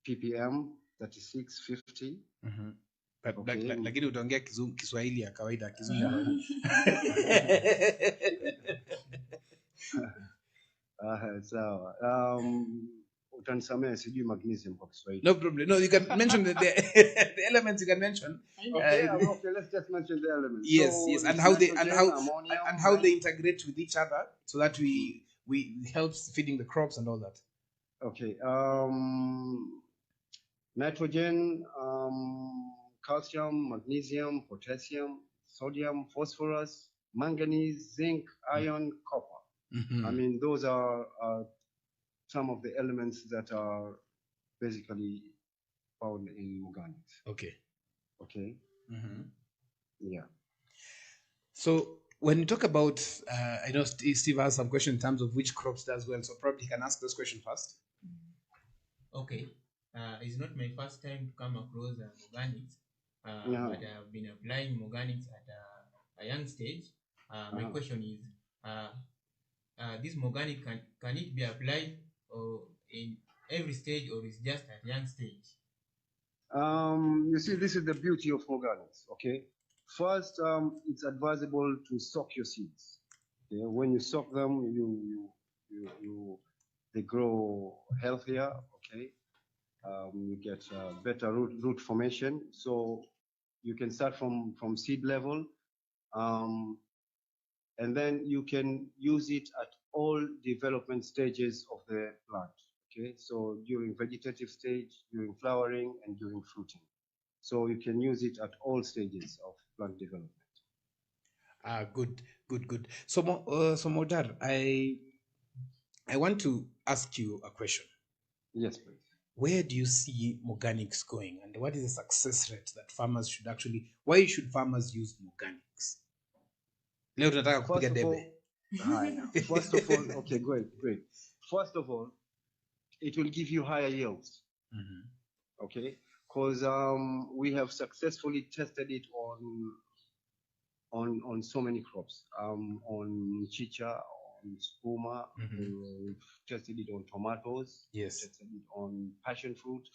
ppm 3650. Mm-hmm. But Okay. lakini utaongea Kiswahili ya kawaida, Kizungu ya kawaida. Sawa. Utanisamehe, sijui magnesium kwa Kiswahili. No problem. No, you can mention the the elements. You can mention. Okay, okay, let's just mention the elements. Yes, So yes, and it's how they nitrogen, ammonium, and how they integrate with each other, so that we helps feeding the crops and all that. Okay. Nitrogen, calcium, magnesium, potassium, sodium, phosphorus, manganese, zinc, iron, copper. Mm-hmm. I mean, those are some of the elements that are basically found in organics. Okay. Okay. Mm-hmm. Yeah. So when you talk about, I know Steve has some question in terms of which crops does well, so probably he can ask this question first. Okay. It's not my first time to come across organics, Yeah. but I've been applying organics at a young stage. My question is, this organic can it be applied in every stage, or is just at young stage? You see, this is the beauty of organics. Okay. First, it's advisable to soak your seeds. Okay? When you soak them, they grow healthier. Okay. You get better root formation. So you can start from seed level. And then you can use it at all development stages of the plant. Okay, so during vegetative stage, during flowering, and during fruiting. So you can use it at all stages of plant development. Good. So, so Modar, I want to ask you a question. Yes, please. Where do you see organics going, and what is the success rate that farmers should actually? Why should farmers use organics? Leo tunataka kupiga debe. First of all, okay, great. First of all, it will give you higher yields. Okay, because we have successfully tested it on so many crops. On chicha, on spuma, we've tested it on tomatoes. Yes. We've tested it on passion fruit,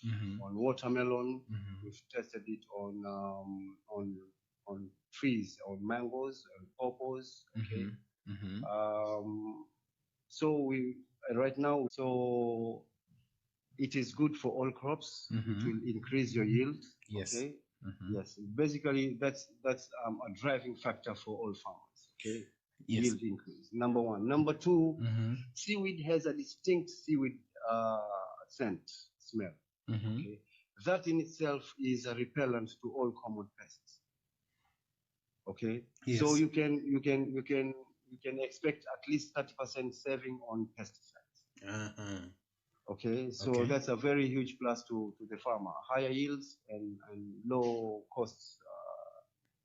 on watermelon. We've tested it on trees, on mangoes and pawpaws. Okay. So we right now, so it is good for all crops. It will increase your yield. Yes. Okay. Yes. Basically, that's a driving factor for all farmers. Okay. Yes. Yield increase. Number one. Number two, seaweed has a distinct seaweed scent, smell. Okay. That in itself is a repellent to all common pests. Okay. Yes. So you can expect at least 30% saving on pesticides. Okay, so that's a very huge plus to the farmer. Higher yields and low costs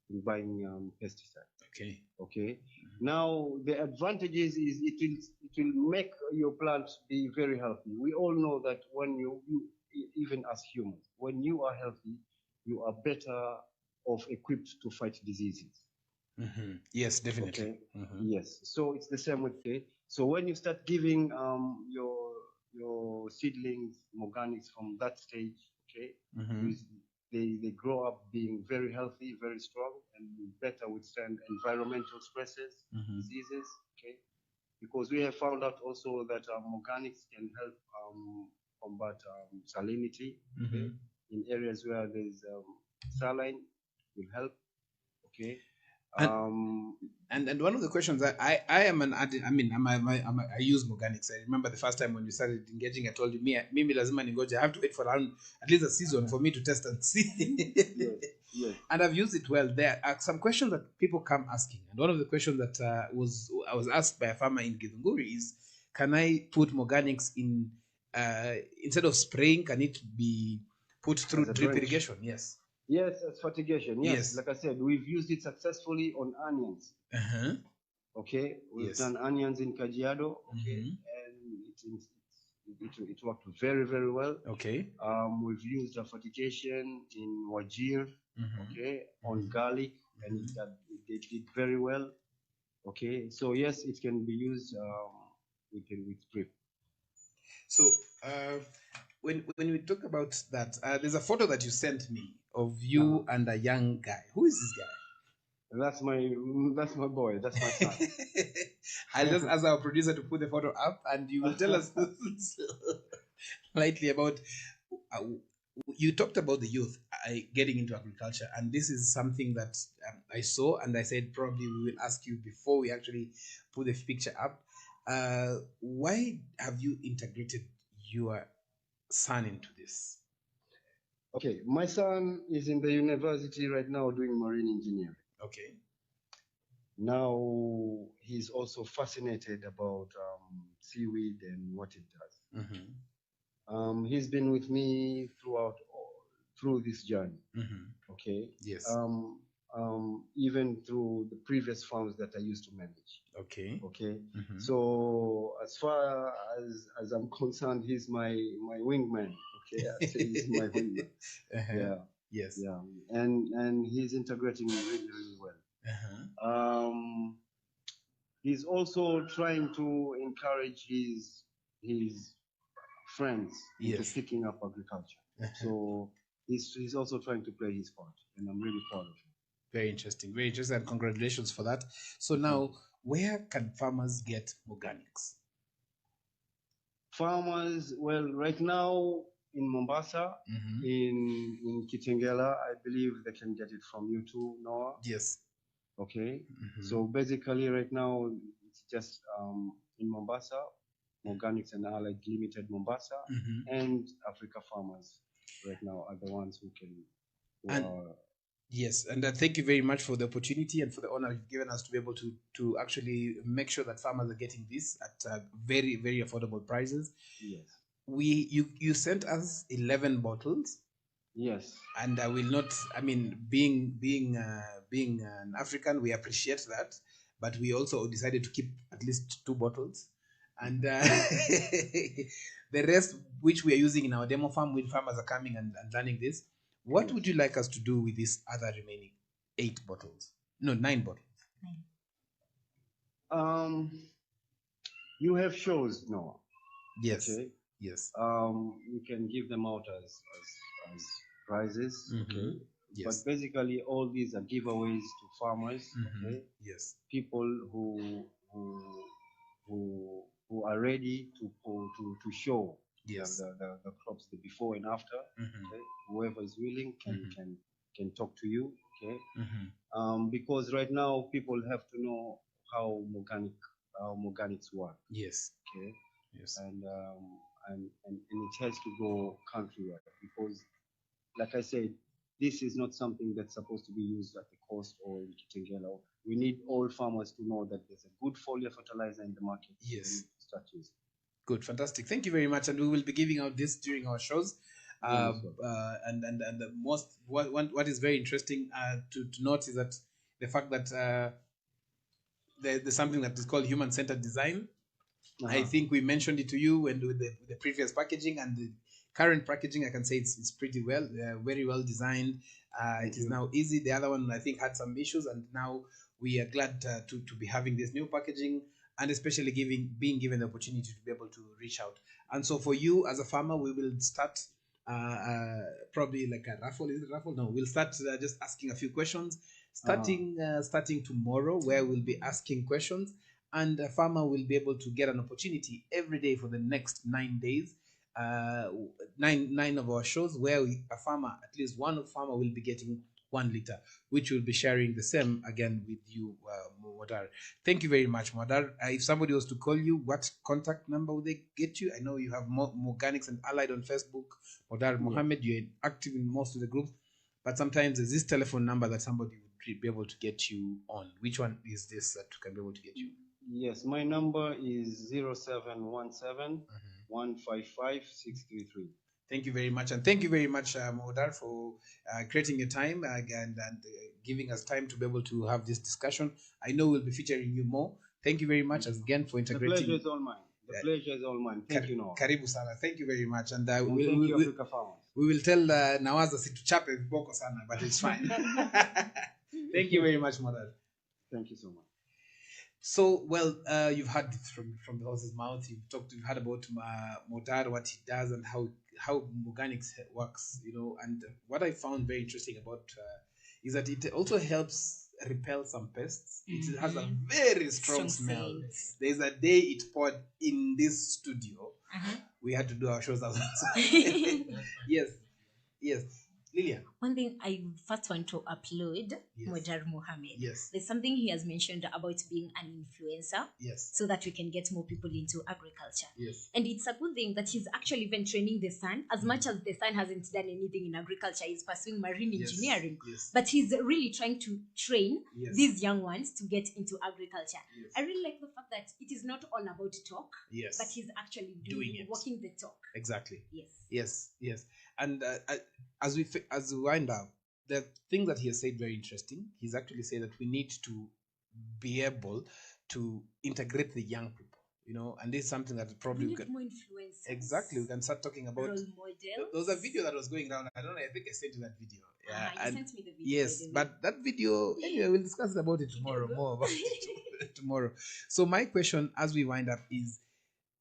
in buying pesticides. Okay. Now the advantages is it will make your plant be very healthy. We all know that when you even as humans, when you are healthy, you are better off equipped to fight diseases. Yes, definitely. Okay. Yes. So it's the same with so when you start giving your seedlings organics from that stage, okay, they grow up being very healthy, very strong, and better withstand environmental stresses, diseases. Okay, because we have found out also that organics can help combat salinity. Okay, in areas where there's saline, will help. Okay. And one of the questions that I am an addict, I use organics. I remember the first time when you started engaging, I told you, mimi lazima ningoje. I have to wait for around at least a season for me to test and see. Yes. And I've used it well. There are some questions that people come asking, and one of the questions that I was asked by a farmer in Githunguri is, can I put organics in instead of spraying? Can it be put through drip irrigation? Yes. Yes, as fertigation. Yes. Like I said, we've used it successfully on onions. Okay, we've done onions in Kajiado. Okay, and it worked very, very well. Okay. We've used a fertigation in Wajir. Okay, on garlic, and it did very well. Okay, so yes, it can be used with drip. So when we talk about that, there's a photo that you sent me of you and a young guy. Who is this guy? That's my boy. That's my son. I'll just ask our producer to put the photo up, and you will tell us slightly about. You talked about the youth getting into agriculture, and this is something that I saw, and I said probably we will ask you before we actually put the picture up. Why have you integrated your son into this? Okay, my son is in the university right now doing marine engineering. Okay. Now he's also fascinated about seaweed and what it does. He's been with me through this journey. Okay. Yes. Even through the previous farms that I used to manage. Okay. Okay. So as far as I'm concerned, he's my wingman. Okay, I say he's my wingman. Yeah. Yes. Yeah. And he's integrating really, really well. He's also trying to encourage his friends into picking up agriculture. So he's also trying to play his part, and I'm really proud of him. Very interesting, and congratulations for that. So now, where can farmers get organics? Farmers, well, right now in Mombasa, in Kitengela, I believe they can get it from you too, Noah. Yes. Okay, so basically right now it's just in Mombasa, Organics and Allied Limited Mombasa, and Africa Farmers right now are the ones who can. Who And are, yes, and thank you very much for the opportunity and for the honor you've given us to be able to actually make sure that farmers are getting this at very, very affordable prices. yes. You sent us 11 bottles. Yes. And I will not. I mean, being an African, we appreciate that, but we also decided to keep at least 2 bottles, and the rest, which we are using in our demo farm, when farmers are coming and learning this. What would you like us to do with these other remaining 8 bottles? No, 9 bottles. You have shows, Noah. Yes. Okay. Yes. You can give them out as prizes. Okay. Yes. But basically, all these are giveaways to farmers. Okay. Yes. People who are ready to show Yes. the crops, the before and after. Okay. Whoever is willing can talk to you. Okay. Because right now people have to know how organics work. Yes. Okay. Yes. And it has to go countrywide, because, like I said, this is not something that's supposed to be used at the coast or in Kitengela. We need all farmers to know that there's a good foliar fertilizer in the market. Yes. Start using. Good, fantastic. Thank you very much, and we will be giving out this during our shows. And the most what is very interesting to note is that the fact that there's something that is called human-centered design. I think we mentioned it to you when with the previous packaging and the current packaging. I can say it's pretty well, very well designed. It is now easy. The other one I think had some issues, and now we are glad to be having this new packaging, and especially being given the opportunity to be able to reach out. And so for you as a farmer, we will start probably like a raffle. Is it a raffle? No, we'll start just asking a few questions starting tomorrow, where we'll be asking questions, and a farmer will be able to get an opportunity every day for the next 9 days, nine of our shows, where at least one farmer will be getting 1 liter, which will be sharing the same again with you, Modar. Thank you very much, Modar. If somebody was to call you, what contact number would they get you? I know you have Organics and Allied on Facebook. Modar Mohammed, you're active in most of the groups, but sometimes there's this telephone number that somebody would be able to get you on. Which one is this that can be able to get you? Yes, my number is 0717 155 633. Thank you very much. And thank you very much, Modar, for creating your time and giving us time to be able to have this discussion. I know we'll be featuring you more. Thank you very much again for integrating. The pleasure is all mine. The pleasure is all mine. Thank you, Noah. Karibu sana. Thank you very much. And thank you, Africa Farmers. We will tell Nawaza situchape viboko sana, but it's fine. Thank you very much, Modar. Thank you so much. So, well, you've heard from the horse's mouth. You've heard about Modar, what he does, and how organics works. And what I found very interesting about is that it also helps repel some pests. It has a very strong smell. There's a day it poured in this studio. We had to do our shows outside. Yes. Lilian. One thing I first want to upload, Modar Mohammed. Yes. There's something he has mentioned about being an influencer. Yes. So that we can get more people into agriculture. Yes. And it's a good thing that he's actually even training the son. As much as the son hasn't done anything in agriculture, he's pursuing marine engineering. Yes. But he's really trying to train these young ones to get into agriculture. Yes. I really like the fact that it is not all about talk. Yes. But he's actually doing it. Walking the talk. Exactly. Yes. And as we wind up, the thing that he has said very interesting. He's actually said that we need to be able to integrate the young people, and this is something that probably we need more influencers. Exactly, we can start talking about role models. There was a video that was going around. I don't know. I think I sent you that video. Yeah, you sent me the video. Yes, but that video. Anyway, we'll discuss about it tomorrow. More about it tomorrow. So my question, as we wind up,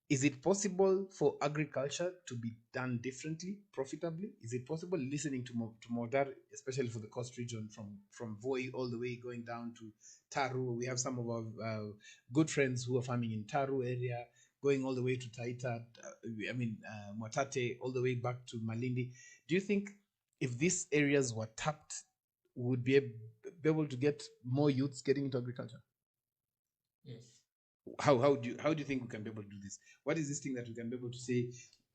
is it possible for agriculture to be done differently, profitably? Is it possible, listening to Modar, especially for the coast region, from Voi all the way going down to Taru? We have some of our good friends who are farming in Taru area, going all the way to Taita, Mwatate, all the way back to Malindi. Do you think if these areas were tapped, we would be be able to get more youths getting into agriculture? Yes. How do you think we can be able to do this? What is this thing that we can be able to say,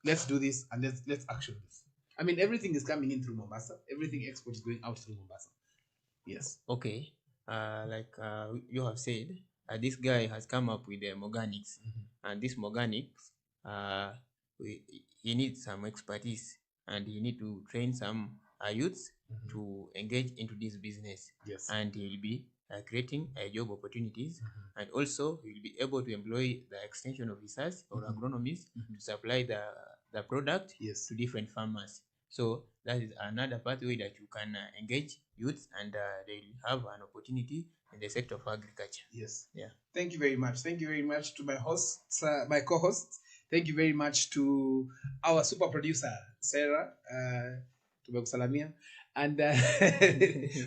let's do this and let's action this? I mean, everything is coming in through Mombasa. Everything export is going out through Mombasa. Yes. Okay. Like you have said, this guy has come up with the organics, and this organics, he needs some expertise, and he need to train some youths to engage into this business. Yes. And he will be creating job opportunities, and also he will be able to employ the extension officers or agronomists to supply the product Yes. to different farmers. So that is another pathway that you can engage youths, and they will have an opportunity in the sector of agriculture. Yes. Yeah. Thank you very much. Thank you very much to my hosts, my co-hosts. Thank you very much to our super producer, Sarah, Tumekusalamia, and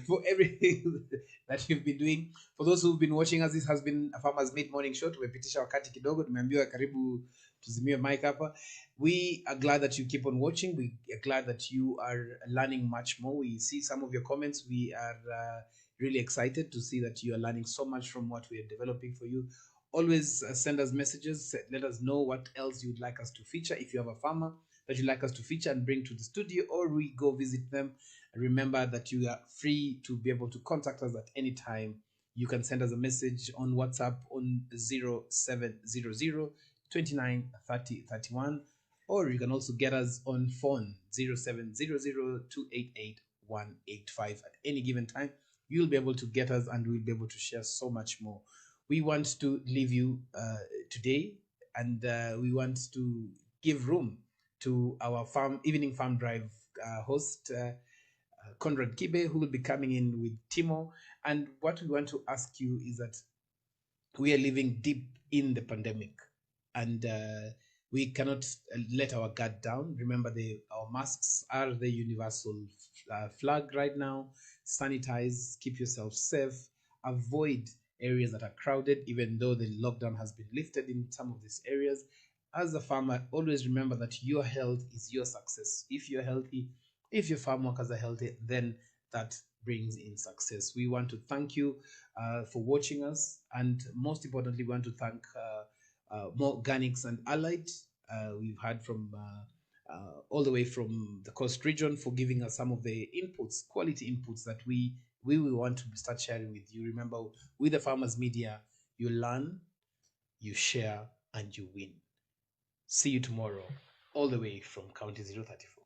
for everything that you've been doing. For those who've been watching us, this has been a Farmers Meet Morning Show. Tumepitisha wakati kidogo, tumeambiwa karibu tuzimie mic hapa. We are glad that you keep on watching. We are glad that you are learning much more. We see some of your comments. We are really excited to see that you are learning so much from what we are developing for you. Always send us messages. Let us know what else you'd like us to feature. If you have a farmer that you'd like us to feature and bring to the studio, or we go visit them, remember that you are free to be able to contact us at any time. You can send us a message on WhatsApp on 0700 29 30 31, or you can also get us on phone 0700 288 185 at any given time. You'll be able to get us, and we'll be able to share so much more. We want to leave you today, and we want to give room to our evening farm drive host, Conrad Kibe, who will be coming in with Timo. And what we want to ask you is that we are living deep in the pandemic, and we cannot let our guard down. Remember, our masks are the universal flag right now. Sanitize, keep yourself safe, avoid areas that are crowded, even though the lockdown has been lifted in some of these areas. As a farmer, always remember that your health is your success. If you're healthy, if your farm workers are healthy, then that brings in success. We want to thank you for watching us, and most importantly, we want to thank More Organics and Allied. We've heard from all the way from the coast region for giving us some of the inputs, quality inputs that we will want to start sharing with you. Remember, with the Farmers Media, you learn, you share, and you win. See you tomorrow, all the way from County 034.